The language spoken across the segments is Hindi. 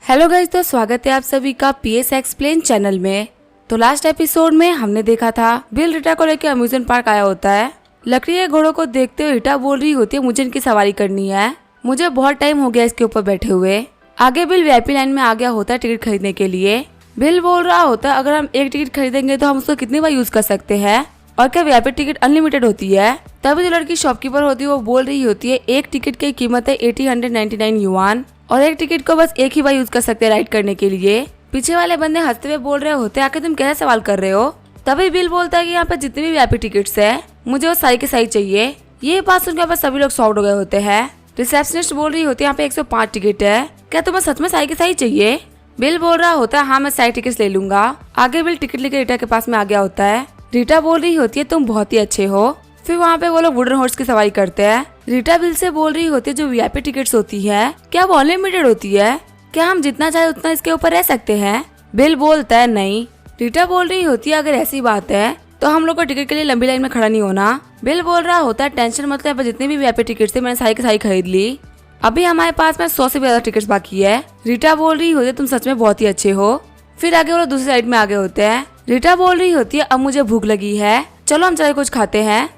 हेलो गाइस, तो स्वागत है आप सभी का पीएस एक्सप्लेन चैनल में। तो लास्ट एपिसोड में हमने देखा था बिल रीटा को लेकर अम्यूजमेंट पार्क आया होता है। लकड़ी के घोड़ों को देखते हुए रीटा बोल रही होती है मुझे इनकी सवारी करनी है, मुझे बहुत टाइम हो गया इसके ऊपर बैठे हुए। आगे बिल वीआईपी लाइन में आ गया होता है टिकट खरीदने के लिए। बिल बोल रहा होता है अगर हम एक टिकट खरीदेंगे तो हम उसको कितनी बार यूज कर सकते हैं और क्या वीआईपी टिकट अनलिमिटेड होती है। तभी जो लड़की शॉपकीपर होती है वो बोल रही होती है एक टिकट की कीमत है 1899 युआन और एक टिकट को बस एक ही बार यूज कर सकते हैं राइड करने के लिए। पीछे वाले बंदे हंसते हुए बोल रहे होते हैं आखिर तुम कैसे सवाल कर रहे हो। तभी बिल बोलता है कि यहाँ पे जितनी भी वीआईपी टिकट्स है मुझे वो सारी के सारी चाहिए। ये बात सुनकर बस सभी लोग शॉक्ड हो गए होते हैं। रिसेप्शनिस्ट बोल रही होती है यहाँ पे 105 टिकट है, क्या तुम्हें सच में सारी के सारी चाहिए। बिल बोल रहा होता है हाँ मैं सारी टिकट ले लूंगा। आगे बिल टिकट लेकर रीटा के पास में आ गया होता है। रीटा बोल रही होती है तुम बहुत ही अच्छे हो। फिर वहाँ पे वो लोग वुडन हॉर्स की सवारी करते हैं। रीटा बिल से बोल रही होती है जो वीआईपी टिकट्स होती है क्या वो अनलिमिटेड होती है, क्या हम जितना चाहे उतना इसके ऊपर रह सकते हैं। बिल बोलता है नहीं। रीटा बोल रही होती है अगर ऐसी बात है तो हम लोग को टिकट के लिए लंबी लाइन में खड़ा नहीं होना। बिल बोल रहा होता है टेंशन मतलब जितनी भी वीआईपी टिकट थे मैंने सारी की सारी खरीद ली, अभी हमारे पास में 100 से भी ज्यादा टिकट बाकी है। रीटा बोल रही होती है तुम सच में बहुत ही अच्छे हो। फिर आगे वो लोग दूसरी साइड में आगे होते हैं। रीटा बोल रही होती है अब मुझे भूख लगी है, चलो हम चले कुछ खाते हैं।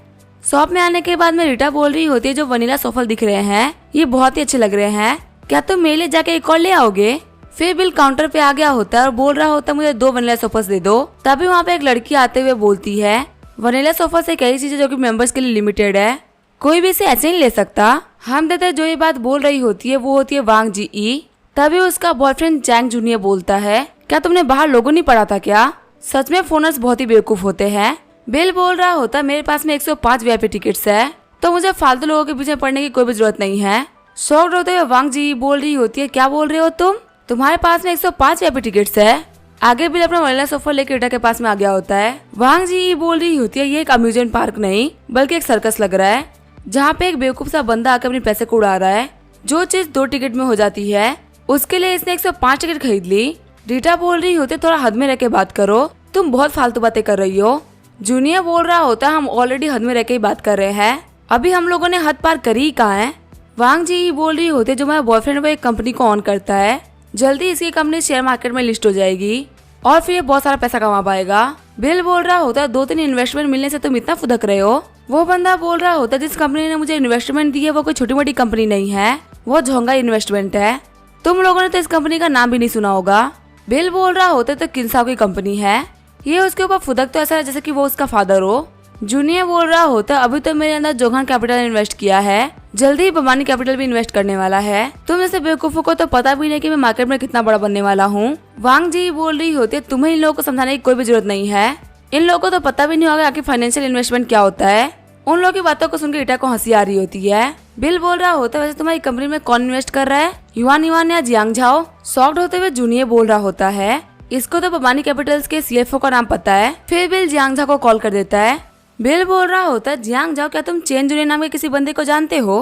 शॉप में आने के बाद में रीटा बोल रही होती है जो वनीला सोफल दिख रहे हैं ये बहुत ही अच्छे लग रहे हैं, क्या तुम मेरे लिए जाके एक और ले आओगे। फिर बिल काउंटर पे आ गया होता है और बोल रहा होता है मुझे 2 वनीला सोफल्स दे दो। तभी वहाँ पे एक लड़की आते हुए बोलती है वनीला सोफल्स एक ऐसी चीज है जो कि मेंबर्स के लिए लिमिटेड है, कोई भी इसे ऐसे नहीं ले सकता। हम देते जो ये बात बोल रही होती है वो होती है वांग जी ई। तभी उसका बॉयफ्रेंड जैंग जूनियर बोलता है क्या तुमने बाहर लोगों नहीं पढ़ा था क्या, सच में फोनर्स बहुत ही बेवकूफ होते हैं। बिल बोल रहा होता मेरे पास में 105 वीआईपी टिकट्स है तो मुझे फालतू लोगों के पीछे पड़ने की कोई भी जरूरत नहीं है। शॉक्ड होते हुए वांग जी बोल रही होती है क्या बोल रहे हो तुम, तुम्हारे पास में 105 वीआईपी टिकट्स है। आगे बिल अपना वनीला सोफा लेकर रीटा के पास में आ गया होता है। वांग जी बोल रही होती है ये एक अम्यूजमेंट पार्क नहीं बल्कि एक सर्कस लग रहा है जहाँ पे एक बेवकूफ सा बंदा आकर अपने पैसे को उड़ा रहा है। जो चीज 2 टिकट में हो जाती है उसके लिए इसने 105 टिकट खरीद ली। रीटा बोल रही होती है थोड़ा हद में रह के बात करो, तुम बहुत फालतू बातें कर रही हो। जूनियर बोल रहा होता है हम ऑलरेडी हद में रह के ही बात कर रहे हैं, अभी हम लोगों ने हद पार करी ही कहाँ है। वांग जी बोल रही होती है जो मेरा बॉयफ्रेंड वो एक कंपनी को ऑन करता है, जल्दी इसकी कंपनी शेयर मार्केट में लिस्ट हो जाएगी और फिर ये बहुत सारा पैसा कमा पाएगा। बिल बोल रहा होता है 2-3 इन्वेस्टमेंट मिलने से तुम इतना फुदक रहे हो। वो बंदा बोल रहा होता है जिस कंपनी ने मुझे इन्वेस्टमेंट दी है वो कोई छोटी मोटी कंपनी नहीं है, वो झोंगा इन्वेस्टमेंट है, तुम लोगों ने तो इस कंपनी का नाम भी नहीं सुना होगा। बिल बोल रहा होता है तो किन्साओ की कंपनी है, ये उसके ऊपर फुदक तो ऐसा है जैसे कि वो उसका फादर हो। जूनियर बोल रहा होता अभी तो मेरे अंदर जोहान कैपिटल इन्वेस्ट किया है, जल्दी ही बमानी कैपिटल भी इन्वेस्ट करने वाला है, तुम जैसे बेवकूफों को तो पता भी नहीं कि मैं मार्केट में कितना बड़ा बनने वाला हूँ। वांग जी बोल रही होती है तुम्हें इन लोगों को समझाने की कोई भी जरूरत नहीं है, इन लोगों को तो पता भी नहीं होगा आखिर फाइनेंशियल इन्वेस्टमेंट क्या होता है। उन लोगों की बातों को सुनकर रीटा को हंसी आ रही होती है। बिल बोल रहा होता है वैसे तुम्हारी कंपनी में कौन इन्वेस्ट कर रहा है, युआन युआन या जियांग झाओ। शॉक्ड होते हुए जूनियर बोल रहा होता है इसको तो बमानी कैपिटल्स के सीएफओ का नाम पता है। फिर बिल जियांग झाओ को कॉल कर देता है। बिल बोल रहा होता है जियांग झाओ क्या तुम चेन जूनियर नाम के किसी बंदे को जानते हो।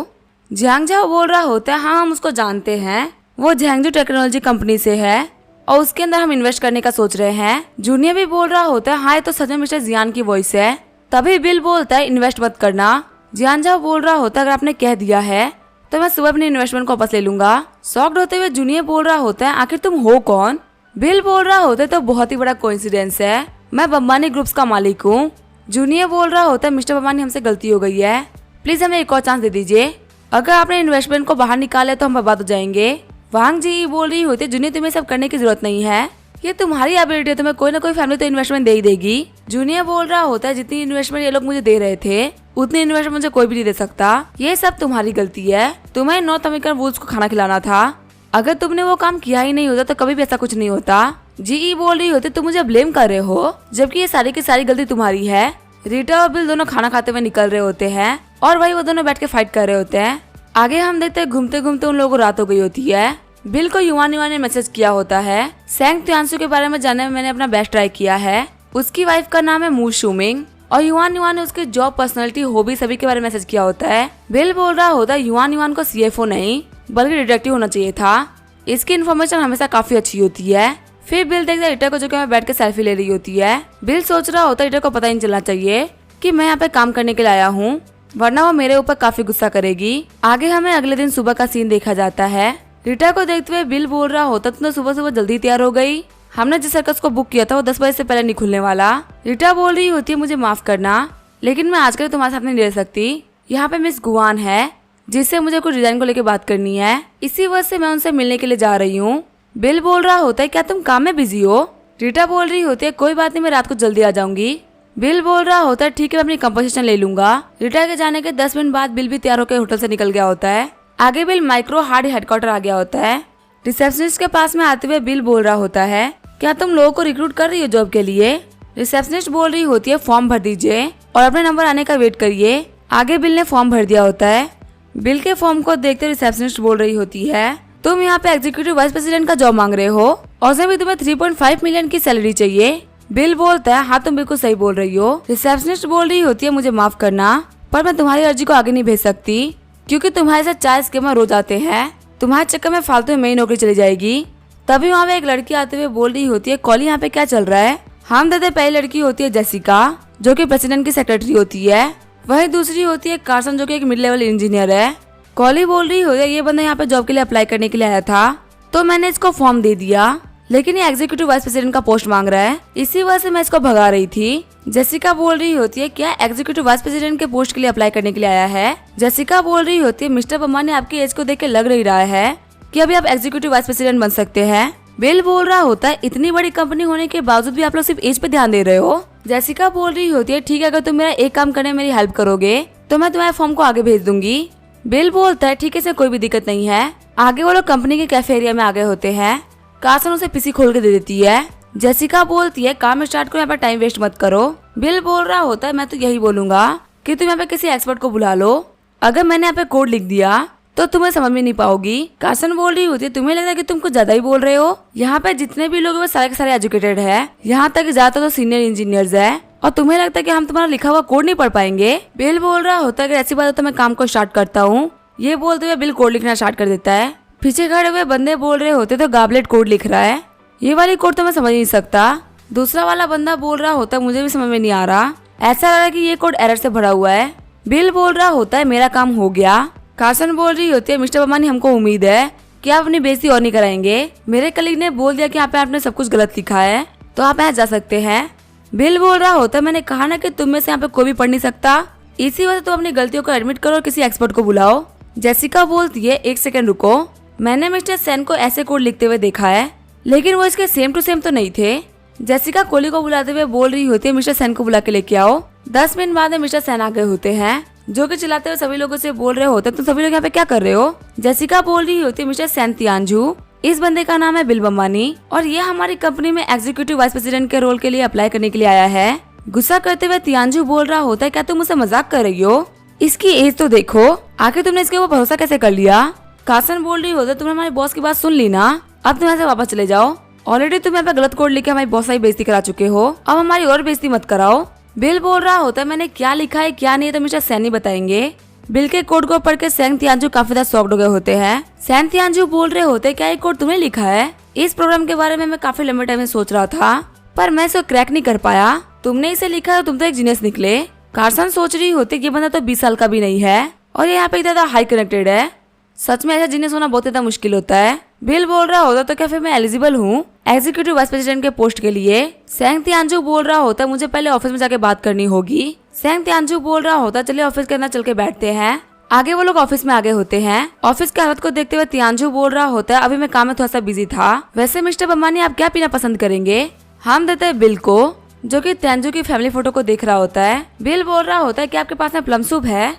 जियांग झाओ बोल रहा होता है हाँ हम उसको जानते हैं, वो झैंगजू टेक्नोलॉजी कंपनी से है और उसके अंदर हम इन्वेस्ट करने का सोच रहे हैं। जूनियर भी बोल रहा होता है हाँ ये तो सच में मिस्टर जियान की वॉइस है। तभी बिल बोलता है इन्वेस्ट मत करना। जियांग झाओ बोल रहा होता है अगर आपने कह दिया है तो मैं सुबह अपने इन्वेस्टमेंट को वापस ले लूंगा। शॉक्ड होते हुए जूनियर बोल रहा होता है आखिर तुम हो कौन। बिल बोल रहा होता है तो बहुत ही बड़ा कोइंसिडेंस है, मैं बम्बानी ग्रुप्स का मालिक हूँ। जूनियर बोल रहा होता है मिस्टर बम्बानी हमसे गलती हो गई है, प्लीज हमें एक और चांस दे दीजिए, अगर आपने इन्वेस्टमेंट को बाहर निकाले तो हम बर्बाद हो जाएंगे। वांग जी बोल रही होती है जूनियर तुम्हें सब करने की जरूरत नहीं है, ये तुम्हारी एबिलिटी है, तुम्हें कोई ना कोई फैमिली तो इन्वेस्टमेंट दे ही देगी। जूनियर बोल रहा होता है जितनी इन्वेस्टमेंट ये लोग मुझे दे रहे थे उतनी इन्वेस्टमेंट मुझे कोई भी नहीं दे सकता, ये सब तुम्हारी गलती है, तुम्हें नॉर्थ अमेरिकन वुल्स को खाना खिलाना था, अगर तुमने वो काम किया ही नहीं होता तो कभी भी ऐसा कुछ नहीं होता। जी बोल रही होती तुम मुझे ब्लेम कर रहे हो जबकि ये सारी की सारी गलती तुम्हारी है। रीटा और बिल दोनों खाना खाते हुए निकल रहे होते हैं और वही वो दोनों बैठ के फाइट कर रहे होते हैं। आगे हम देखते हैं घूमते घूमते उन लोगों को रात हो गई होती है। बिल को युआन युआन ने मैसेज किया होता है सेंग त्यांसू के बारे में जानने में मैंने अपना बेस्ट ट्राई किया है, उसकी वाइफ का नाम है मू शूमिंग और युआन युआन ने उसके जॉब पर्सनालिटी हॉबी सभी के बारे में मैसेज किया होता है। बिल बोल रहा होता है युआन युआन को सीएफओ नहीं बल्कि डिटेक्टिव होना चाहिए था, इसकी इन्फॉर्मेशन हमेशा काफी अच्छी होती है। फिर बिल देखता है रीटा को जो कि बैठ के सेल्फी ले रही होती है। बिल सोच रहा होता है रीटा को पता ही नहीं चलना चाहिए कि मैं यहाँ पे काम करने के लिए आया हूँ, वरना वो मेरे ऊपर काफी गुस्सा करेगी। आगे हमें अगले दिन सुबह का सीन देखा जाता है। रीटा को देखते हुए बिल बोल रहा होता तुम तो सुबह सुबह जल्दी तैयार हो गई। हमने जिस सर्कस को बुक किया था वो 10 बजे से पहले नहीं खुलने वाला। रीटा बोल रही होती है मुझे माफ करना, लेकिन मैं आजकल तुम्हारे साथ नहीं रह सकती। यहाँ पे मिस गुआन है जिससे मुझे कुछ डिजाइन को लेकर बात करनी है, इसी वजह से मैं उनसे मिलने के लिए जा रही हूँ। बिल बोल रहा होता है क्या तुम काम में बिजी हो? रीटा बोल रही होती है कोई बात नहीं, मैं रात को जल्दी आ जाऊंगी। बिल बोल रहा होता है ठीक है, मैं अपनी कंपोजिशन ले लूंगा। रीटा के जाने के 10 मिनट बाद बिल भी तैयार होकर होटल से निकल गया होता है। आगे बिल माइक्रो हार्ड हेडक्वार्टर आ गया होता है। रिसेप्शनिस्ट के पास में आते हुए बिल बोल रहा होता है क्या तुम लोगों को रिक्रूट कर रही हो जॉब के लिए? रिसेप्शनिस्ट बोल रही होती है फॉर्म भर दीजिए और अपने नंबर आने का वेट करिए। आगे बिल ने फॉर्म भर दिया होता है। बिल के फॉर्म को देखते रिसेप्शनिस्ट बोल रही होती है तुम यहाँ पे एग्जीक्यूटिव वाइस प्रेसिडेंट का जॉब मांग रहे हो और उसमें भी तुम्हें 3.5 मिलियन की सैलरी चाहिए। बिल बोलता है हाँ तुम बिल्कुल सही बोल रही हो। रिसेप्शनिस्ट बोल रही होती है मुझे माफ करना पर मैं तुम्हारी अर्जी को आगे नहीं भेज सकती क्योंकि तुम्हारे साथ 4 स्कैमर रोज आते हैं। तुम्हारे चक्कर में फालतू में मेरी नौकरी चली जाएगी। तभी वहाँ पे एक लड़की आते हुए बोल रही होती है कॉली यहाँ पे क्या चल रहा है? हम देते पहली लड़की होती है जेसिका जो कि प्रेसिडेंट की सेक्रेटरी होती है। वही दूसरी होती है कार्सन जो कि एक मिड लेवल इंजीनियर है। कॉली बोल रही होती है ये बंदा यहाँ पे जॉब के लिए अप्लाई करने के लिए आया था तो मैंने इसको फॉर्म दे दिया, लेकिन ये एग्जीक्यूटिव वाइस प्रेसिडेंट का पोस्ट मांग रहा है, इसी वजह से मैं इसको भगा रही थी। जेसिका बोल रही होती है क्या एग्जीक्यूटिव वाइस प्रेसिडेंट के पोस्ट के लिए अप्लाई करने के लिए आया है? जेसिका बोल रही होती है मिस्टर बम्मा ने आपकी एज को देख के लग नहीं रहा है कि अभी आप एग्जीक्यूटिव वाइस प्रेसिडेंट बन सकते हैं। बिल बोल रहा होता है इतनी बड़ी कंपनी होने के बावजूद भी आप लोग सिर्फ एज पे ध्यान दे रहे हो। जेसिका बोल रही होती है ठीक है अगर तुम मेरा एक काम करने में मेरी हेल्प करोगे तो मैं तुम्हारे फॉर्म को आगे भेज दूंगी। बिल बोलता है ठीक है, इसमें कोई भी दिक्कत नहीं है। आगे वो लोग कंपनी के कैफे एरिया में आ गए होते हैं। कार्सन उसे पीसी खोल के दे देती है। जेसिका बोलती है काम स्टार्ट करो, यहाँ पर टाइम वेस्ट मत करो। बिल बोल रहा होता है मैं तो यही बोलूंगा कि तुम यहाँ पे किसी एक्सपर्ट को बुला लो, अगर मैंने यहाँ पे कोड लिख दिया तो तुम्हें समझ में नहीं पाओगी। कार्सन बोल रही होती है तुम्हें लगता है कि तुम कुछ ज्यादा ही बोल रहे हो, यहाँ पे जितने भी लोग वो सारे के सारे एजुकेटेड है, यहाँ तक ज्यादातर तो सीनियर इंजीनियर्स है और तुम्हें लगता है कि हम तुम्हारा लिखा हुआ कोड नहीं पढ़ पाएंगे। बिल बोल रहा होता है कि ऐसी बात है तो मैं काम को स्टार्ट करता हूँ। ये बोलते हुए बिल कोड लिखना स्टार्ट कर देता है। पीछे खड़े हुए बंदे बोल रहे होते तो गाबलेट कोड लिख रहा है, ये वाली कोड तो मैं समझ नहीं सकता। दूसरा वाला बंदा बोल रहा होता है मुझे भी समझ में नहीं आ रहा, ऐसा लग रहा है कि ये कोड एरर से भरा हुआ है। बिल बोल रहा होता है मेरा काम हो गया। कार्सन बोल रही होती है मिस्टर बमानी हमको उम्मीद है कि आप अपनी बेइज्जती और नहीं कराएंगे। मेरे कलीग ने बोल दिया कि यहाँ पे आपने सब कुछ गलत लिखा है तो आप यहाँ जा सकते हैं। बिल बोल रहा होता है मैंने कहा ना कि तुम में से यहाँ पे कोई भी पढ़ नहीं सकता, इसी वजह से तुम अपनी गलतियों को एडमिट करो और किसी एक्सपर्ट को बुलाओ। जेसिका बोलती है एक सेकंड रुको, मैंने मिस्टर सेन को ऐसे कोड लिखते हुए देखा है लेकिन वो इसके सेम टू सेम तो नहीं थे। जेसिका कोली को बुलाते हुए बोल रही होती है मिस्टर सेन को बुला के लेके आओ। 10 मिनट बाद मिस्टर सेन आ गए होते हैं जो कि चिल्लाते हुए सभी लोगों से बोल रहे होते तुम सभी लोग यहाँ पे क्या कर रहे हो? जेसिका बोल रही होती है मिस्टर सेन तियानजू, इस बंदे का नाम है बिल बम्बानी और ये हमारी कंपनी में एग्जीक्यूटिव वाइस प्रेसिडेंट के रोल के लिए अप्लाई करने के लिए आया है। गुस्सा करते हुए तियानजू बोल रहा होता है क्या तुम मुझसे मजाक कर रही हो? इसकी एज तो देखो, आखिर तुमने इसके ऊपर भरोसा कैसे कर लिया? कार्सन बोल रही होता है तुमने हमारे बॉस की बात सुन ली ना, अब तुम यहाँ से वापस चले जाओ। ऑलरेडी तुम यहाँ पे गलत कोड लिख के हमारी बहुत सारी बेइज्जती करा चुके हो, अब हमारी और बेइज्जती मत कराओ। बिल बोल रहा होता है मैंने क्या लिखा है क्या नहीं है तो मिस्टर सैन ही बताएंगे। बिल के कोड को पढ़ के सैन तियानजू काफी ज्यादा शॉक्ड हो गए होते हैं। सैन तियानजू बोल रहे होते क्या ये कोड तुमने लिखा है? इस प्रोग्राम के बारे में मैं काफी लंबे टाइम में सोच रहा था पर मैं इसको क्रैक नहीं कर पाया, तुमने इसे लिखा है, तुम तो एक जीनियस निकले। कार्सन सोच रही होती ये बंदा तो 20 साल का भी नहीं है और ये यहाँ पे इतना हाई कनेक्टेड है, सच में ऐसा जीनियस होना बहुत ज्यादा मुश्किल होता है। बिल बोल रहा होता तो क्या फिर मैं एलिजिबल हूँ एग्जीक्यूटिव वाइस प्रेसिडेंट के पोस्ट के लिए? सैंग तियानजू बोल रहा होता मुझे पहले ऑफिस में जाके बात करनी होगी। सैंग तियानजू बोल रहा होता चलिए ऑफिस के अंदर चल के बैठते हैं। आगे वो लोग ऑफिस में आगे होते हैं। ऑफिस की हालत को देखते हुए तियानजू बोल रहा होता है अभी मैं काम में थोड़ा सा बिजी था, वैसे मिस्टर बम्बानी आप क्या पीना पसंद करेंगे? हम देते हैं बिल को जो कि तियानजू की फैमिली फोटो को देख रहा होता है। बिल बोल रहा होता है कि आपके पास में प्लम सूप है?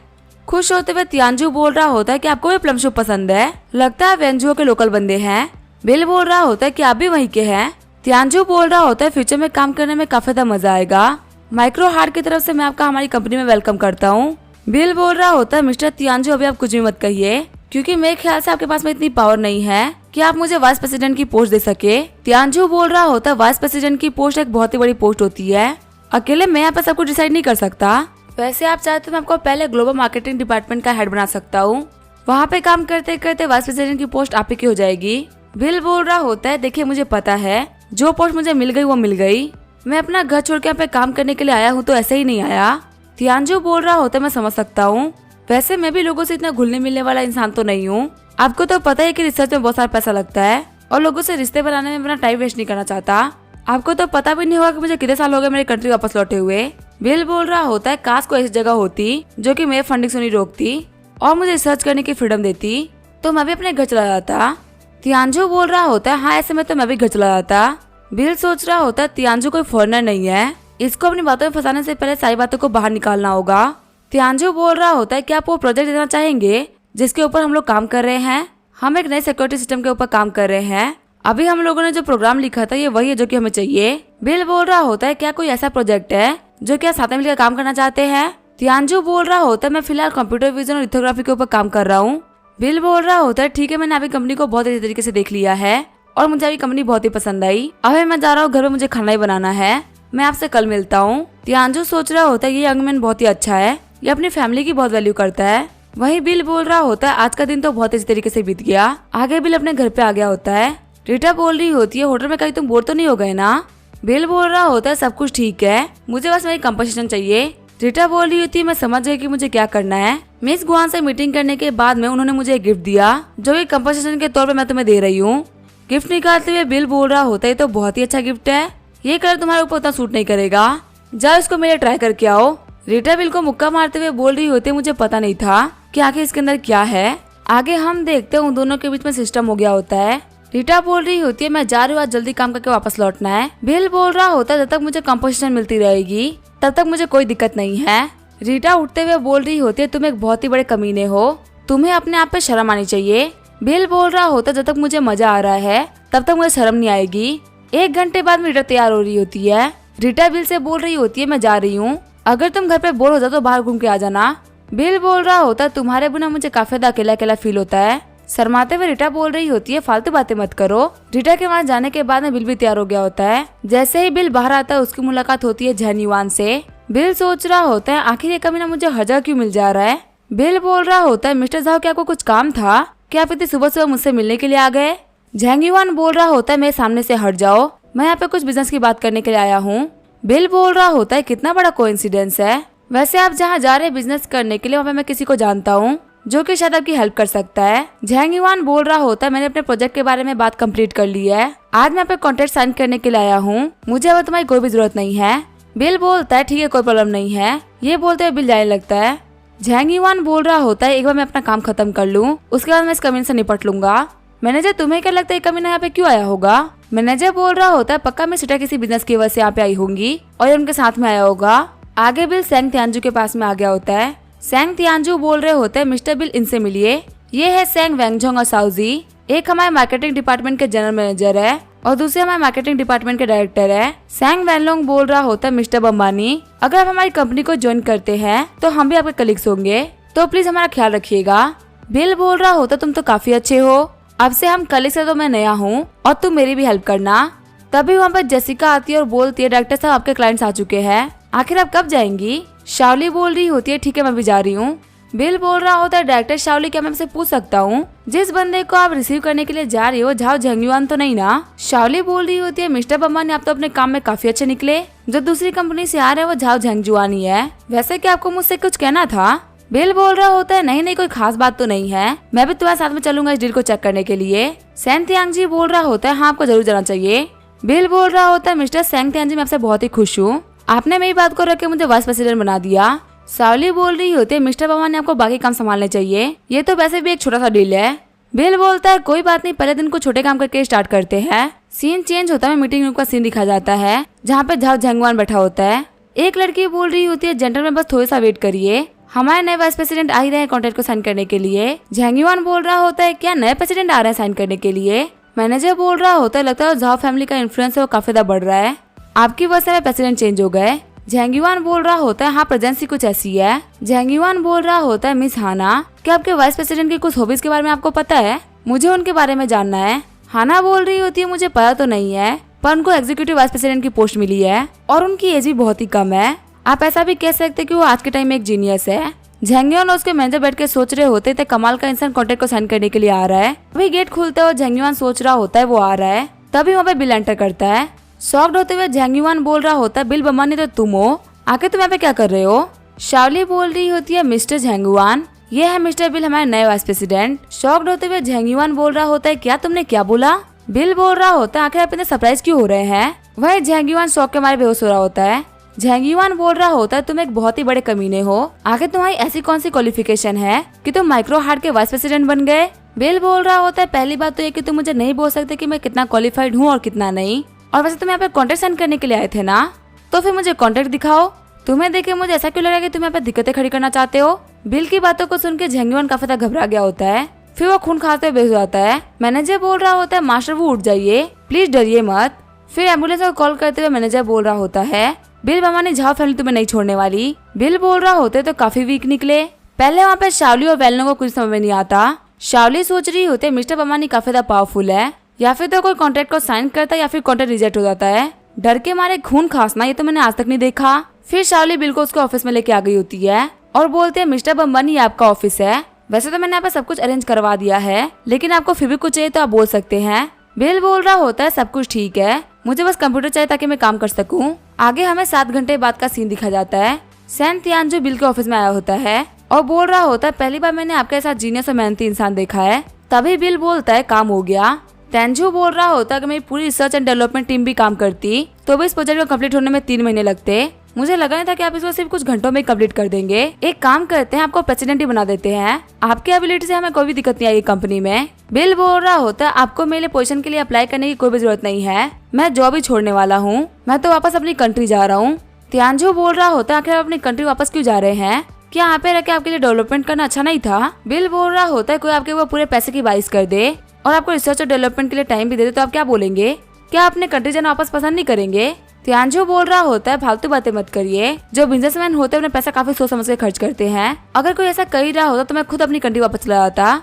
खुश होते हुए तियानजू बोल रहा होता है कि आपको भी प्लम सूप पसंद है, लगता है वेंजुओ के लोकल बंदे हैं। बिल बोल रहा होता है कि आप भी वहीं के हैं। तियानजू बोल रहा होता है फ्यूचर में काम करने में काफी ज्यादा मजा आएगा, माइक्रो हार्ट की तरफ से मैं आपका हमारी कंपनी में वेलकम करता हूँ। बिल बोल रहा होता है मिस्टर तियानजू अभी आप कुछ भी मत कहिए क्योंकि मेरे ख्याल से आपके पास में इतनी पावर नहीं है कि आप मुझे वाइस प्रेसिडेंट की पोस्ट दे सके। तियानजू बोल रहा होता है वाइस प्रेसिडेंट की पोस्ट एक बहुत ही बड़ी पोस्ट होती है, अकेले मैं यहाँ पे सब कुछ डिसाइड नहीं कर सकता। वैसे आप चाहते तो मैं आपको पहले ग्लोबल मार्केटिंग डिपार्टमेंट का हेड बना सकता हूँ, वहाँ पे काम करते करते वाइस प्रेसिडेंट की पोस्ट आप ही की हो जाएगी। बिल बोल रहा होता है देखिए मुझे पता है जो पोस्ट मुझे मिल गई वो मिल गई, मैं अपना घर छोड़ के यहाँ पे काम करने के लिए आया हूँ तो ऐसे ही नहीं आया। तियानजू बोल रहा होता है मैं समझ सकता हूँ, वैसे मैं भी लोगों से इतना घुलने मिलने वाला इंसान तो नहीं हूँ। आपको तो पता है कि रिसर्च में बहुत सारा पैसा लगता है और लोगों से रिश्ते बनाने में अपना टाइम वेस्ट नहीं करना चाहता। आपको तो पता भी नहीं होगा कि मुझे कितने साल हो गए मेरे कंट्री वापस लौटे हुए। बिल बोल रहा होता है काश कोई ऐसी जगह होती जो कि मेरे फंडिंग से नहीं रोकती और मुझे रिसर्च करने की फ्रीडम देती तो मैं भी अपने घर चला जाता। तियांजू बोल रहा होता है हाँ ऐसे में तो मैं भी घर चला जाता। बिल सोच रहा होता है तियांजू कोई फॉरेनर नहीं है, इसको अपनी बातों में फंसाने से पहले सारी बातों को बाहर निकालना होगा। तियांजू बोल रहा होता है क्या आप वो प्रोजेक्ट देना चाहेंगे जिसके ऊपर हम लोग काम कर रहे हैं? हम एक नए सिक्योरिटी सिस्टम के ऊपर काम कर रहे हैं। अभी हम लोगों ने जो प्रोग्राम लिखा था ये वही है जो कि हमें चाहिए। बिल बोल रहा होता है क्या कोई ऐसा प्रोजेक्ट है जो कि आप साथ में मिलकर काम करना चाहते हैं? तियांजू बोल रहा होता है मैं फिलहाल कंप्यूटर विजन और लिथोग्राफी के ऊपर काम कर रहा हूँ। बिल बोल रहा होता है ठीक है, मैंने अभी कंपनी को बहुत अच्छे तरीके से देख लिया है और मुझे अभी कंपनी बहुत ही पसंद आई। अभी मैं जा रहा हूँ घर में, मुझे खाना ही बनाना है। मैं आपसे कल मिलता हूँ। तियांजू सोच रहा होता है ये यंग मैन बहुत ही अच्छा है, ये अपनी फैमिली की बहुत वैल्यू करता है। वहीं बिल बोल रहा होता है आज का दिन तो बहुत अच्छी तरीके से बीत गया। आगे बिल अपने घर पे आ गया होता है। रीटा बोल रही होती है होटल में कहीं तुम बोर तो नहीं हो गए ना? बिल बोल रहा होता है सब कुछ ठीक है, मुझे बस मेरी कंपनसेशन चाहिए। रीटा बोल रही होती है मैं समझ गई कि मुझे क्या करना है। मिस गुआन से मीटिंग करने के बाद में उन्होंने मुझे एक गिफ्ट दिया जो कि कंपनसेशन के तौर पे मैं तुम्हें दे रही हूँ। गिफ्ट निकालते हुए बिल बोल रहा होता है तो बहुत ही अच्छा गिफ्ट है, ये कलर तुम्हारे ऊपर उतना सूट नहीं करेगा, जाओ इसको मेरे ट्राई करके आओ। रीटा बिल को मुक्का मारते हुए बोल रही होती है मुझे पता नहीं था कि आखिर इसके अंदर क्या है। आगे हम देखते हैं उन दोनों के बीच में सिस्टम हो गया होता है। रीटा बोल रही होती है मैं जा रही हूँ, आज जल्दी काम करके वापस लौटना है। बिल बोल रहा होता है जब तक मुझे कंपोजिशन मिलती रहेगी तब तक मुझे कोई दिक्कत नहीं है। रीटा उठते हुए बोल रही होती है तुम एक बहुत ही बड़े कमीने हो, तुम्हें अपने आप पे शर्म आनी चाहिए। बिल बोल रहा होता है जब तक मुझे मजा आ रहा है तब तक मुझे शर्म नहीं आएगी। 1 घंटे बाद में रीटा तैयार हो रही होती है। रीटा बिल से बोल रही होती है मैं जा रही हूँ, अगर तुम घर पे बोर हो जाओ तो बाहर घूम के आ जाना। बिल बोल रहा होता है तुम्हारे बिना मुझे काफी ज्यादा अकेला अकेला फील होता है। शर्माते हुए रीटा बोल रही होती है फालतू बातें मत करो। रीटा के वहाँ जाने के बाद में बिल भी तैयार हो गया होता है। जैसे ही बिल बाहर आता है उसकी मुलाकात होती है झैन युआन से। बिल सोच रहा होता है आखिर ये कमीना मुझे हर जगह क्यों मिल जा रहा है। बिल बोल रहा होता है मिस्टर झाओ क्या आपको कुछ काम था, क्या आप इतनी सुबह सुबह मुझसे मिलने के लिए आ गए? झैन युआन बोल रहा होता है मेरे सामने से हट जाओ, मैं यहाँ पे कुछ बिजनेस की बात करने के लिए आया हूँ। बिल बोल रहा होता है कितना बड़ा कोइंसिडेंस है, वैसे आप जहाँ जा रहे हैं बिजनेस करने के लिए वहाँ पे मैं किसी को जानता हूँ जो कि शायद आपकी हेल्प कर सकता है। झैंग युआन बोल रहा होता है मैंने अपने प्रोजेक्ट के बारे में बात कंप्लीट कर ली है, आज मैं पे कॉन्ट्रैक्ट साइन करने के लिए आया हूँ, मुझे अब तुम्हारी कोई भी जरूरत नहीं है। बिल बोलता है ठीक है कोई प्रॉब्लम नहीं है। ये बोलते हुए बिल जाने लगता है। झैंग युआन बोल रहा होता है एक बार मैं अपना काम खत्म कर लूँ उसके बाद मैं इस कमीने से निपट लूंगा। मैनेजर तुम्हें क्या लगता है कमीना यहाँ पे क्यों आया होगा? मैनेजर बोल रहा होता है पक्का मैं सीटा किसी बिजनेस की वजह से यहाँ पे आई होंगी और उनके साथ में आया होगा। आगे बिल सेंग तियांजू के पास में आ गया होता है। सेंग तियांजू बोल रहे होते हैं मिस्टर बिल इनसे मिलिए, ये है सेंग वेंगजोंग और साउजी, एक हमारे मार्केटिंग डिपार्टमेंट के जनरल मैनेजर है और दूसरे हमारे मार्केटिंग डिपार्टमेंट के डायरेक्टर है। सेंग वेनलोंग बोल रहा होता है मिस्टर बम्बानी अगर आप हमारी कंपनी को ज्वाइन करते हैं तो हम भी आपके कलीग्स होंगे, तो प्लीज हमारा ख्याल रखिएगा। बिल बोल रहा होता तुम तो काफी अच्छे हो, अब से हम कलीग्स से तो मैं नया हूँ और तुम मेरी भी हेल्प करना। तभी वहाँ पर जेसिका आती है और बोलती है डायरेक्टर साहब आपके क्लाइंट्स आ चुके हैं, आखिर आप कब जाएंगी? शाओली बोल रही होती है ठीक है मैं भी जा रही हूँ। बिल बोल रहा होता है डायरेक्टर शाओली क्या मैं आपसे पूछ सकता हूँ जिस बंदे को आप रिसीव करने के लिए जा रही हो झाओ झैंग युआन तो नहीं ना? शाओली बोल रही होती है मिस्टर बम्बानी आप तो अपने काम में काफी अच्छे निकले, जो दूसरी कंपनी से आ रहे हैं वो झाओ झैंग युआन ही है, वैसे क्या आपको मुझसे कुछ कहना था? बिल बोल रहा होता है नहीं कोई खास बात तो नहीं है, मैं भी तुम्हारे साथ में चलूंगा इस डील को चेक करने के लिए। सेंग तियांजी बोल रहा होता है हाँ आपको जरूर जाना चाहिए। बिल बोल रहा होता है मिस्टर सेंग तियांजी मैं आपसे बहुत ही खुश हूँ, आपने मेरी बात को रख के मुझे वाइस प्रेसिडेंट बना दिया। शाओली बोल रही होती है मिस्टर बम्बानी ने आपको बाकी काम संभालने चाहिए, ये तो वैसे भी एक छोटा सा डील है। बिल बोलता है कोई बात नहीं, पहले दिन को छोटे काम करके स्टार्ट करते हैं। सीन चेंज होता है, मीटिंग रूम का सीन दिखा जाता है जहाँ पे झाओ झैंग युआन बैठा होता है। एक लड़की बोल रही होती है जेंटलमैन बस थोड़ा सा वेट करिए, हमारे नए वाइस प्रेसिडेंट आ ही रहे हैं कॉन्ट्रैक्ट को साइन करने के लिए। झैंग युआन बोल रहा होता है क्या नए प्रेसिडेंट आ रहे हैं साइन करने के लिए? मैनेजर बोल रहा होता है लगता है झाओ फैमिली का इन्फ्लुएंस है वो काफी ज्यादा बढ़ रहा है, आपकी वजह से प्रेसिडेंट चेंज हो गए। झैंग युआन बोल रहा होता है हाँ प्रेजेंसी कुछ ऐसी है। झैंग युआन बोल रहा होता है मिस हाना क्या आपके वाइस प्रेसिडेंट की कुछ हॉबीज के बारे में आपको पता है? मुझे उनके बारे में जानना है। हाना बोल रही होती है मुझे पता तो नहीं है पर उनको एग्जीक्यूटिव वाइस प्रेसिडेंट की पोस्ट मिली है और उनकी एज भी बहुत ही कम है, आप ऐसा भी कह सकते कि वो आज के टाइम में एक जीनियस है। झैंग युआन और उसके मैनेजर बैठ के सोच रहे होते थे कमाल का इंसान कॉन्ट्रैक्ट को साइन करने के लिए आ रहा है। वही गेट खुलता है और झैंग युआन सोच रहा होता है वो आ रहा है, तभी वहाँ पे बिल एंटर करता है। शॉक्ड होते हुए झैंग युआन बोल रहा होता है बिल बम्बानी तो तुम हो, आके तुम यहाँ पे क्या कर रहे हो? शाओली बोल रही होती है मिस्टर झैंग युआन ये है मिस्टर बिल, हमारे नए वाइस प्रेसिडेंट। शॉक्ड होते हुए झेंगयुआन बोल रहा होता है, क्या तुमने क्या बोला? बिल बोल रहा होता है, आखिर आप इतने सरप्राइज क्यों हो रहे हैं? वही झेंगयुआन शौक के मारे बेहोश हो रहा होता है। झेंगयुआन बोल रहा होता है, तुम एक बहुत ही बड़े कमीने हो। आखिर तुम्हारी ऐसी कौन सी क्वालिफिकेशन है कि तुम माइक्रो हार्ट के वाइस प्रेसिडेंट बन गए? बिल बोल रहा होता है, पहली बात तो ये कि तुम मुझे नहीं बोल सकते कि मैं कितना क्वालिफाइड हूँ और कितना नहीं। और वैसे तुम यहाँ पे कॉन्ट्रैक्ट साइन करने के लिए आए थे ना, तो फिर मुझे कॉन्ट्रैक्ट दिखाओ। तुम्हें देख के मुझे ऐसा क्यों लग रहा है कि तुम यहाँ पे दिक्कतें खड़ी करना चाहते हो? बिल की बातों को सुन के झेंगयुआन काफी ज्यादा घबरा गया होता है। फिर वो खून खाते हुए बेहोश हो जाता है। मैनेजर बोल रहा होता है, मास्टर वो उठ जाइए, प्लीज डरिए मत। फिर एम्बुलेंस को कॉल करते हुए मैनेजर बोल रहा होता है, बिल बमानी झाओ फैमिली तुम्हें नहीं छोड़ने वाली। बिल बोल रहा होते तो काफी वीक निकले। पहले वहाँ पे शावली और वेलनो को कुछ समझ में नहीं आता। शावली सोच रही होते मिस्टर बमानी काफी ज्यादा पावरफुल है, या फिर तो कोई कॉन्ट्रैक्ट को साइन करता है या फिर कॉन्ट्रैक्ट रिजेक्ट हो जाता है। डर के मारे खून खांसना ये तो मैंने आज तक नहीं देखा। फिर शावली बिल को उसके ऑफिस में लेके आ गई होती है और बोलते हैं, मिस्टर बम्बानी ये आपका ऑफिस है। वैसे तो मैंने यहाँ पे सब कुछ अरेंज करवा दिया है, लेकिन आपको फिर भी कुछ चाहिए तो आप बोल सकते हैं। बिल बोल रहा होता है, सब कुछ ठीक है, मुझे बस कंप्यूटर चाहिए ताकि मैं काम कर सकूं। आगे हमें 7 घंटे बाद का सीन दिखा जाता है। सैन तियानजू बिल के ऑफिस में आया होता है और बोल रहा होता है, पहली बार मैंने आपके साथ जीनियस और मेहनती इंसान देखा है। तभी बिल बोलता है, काम हो गया। तेंजू बोल रहा होता है कि मेरी पूरी रिसर्च एंड डेवलपमेंट टीम भी काम करती तो भी इस प्रोजेक्ट को कंप्लीट होने में 3 महीने लगते। मुझे लगा नहीं था कि आप इसको सिर्फ कुछ घंटों में कंप्लीट कर देंगे। एक काम करते हैं, आपको प्रेसिडेंट ही बना देते हैं, आपकी एबिलिटी से हमें कोई भी दिक्कत नहीं आएगी कंपनी में। बिल बोल रहा होता है, आपको मेरे पोजीशन के लिए अप्लाई करने की कोई भी जरूरत नहीं है, मैं जॉब ही छोड़ने वाला हूँ, मैं तो वापस अपनी कंट्री जा रहा हूँ। तियानजू बोल रहा होता है, आखिर आप अपनी कंट्री वापस क्यों जा रहे हैं? क्या यहाँ पे रह के आपके लिए डेवलपमेंट करना अच्छा नहीं था? बिल बोल रहा होता है, कोई आपके वो पूरे पैसे की बाइस कर दे और आपको रिसर्च और डेवलपमेंट के लिए टाइम भी दे दे तो आप क्या बोलेंगे? क्या अपने कंट्री जाना वापस पसंद नहीं करेंगे? तियानजू बोल रहा होता है, फालतू बातें मत करिए, जो बिजनेसमैन होते हैं अपने पैसा काफी सोच समझ के खर्च करते हैं। अगर कोई ऐसा कर ही रहा होता तो मैं खुद अपनी कंट्री वापस चला जाता।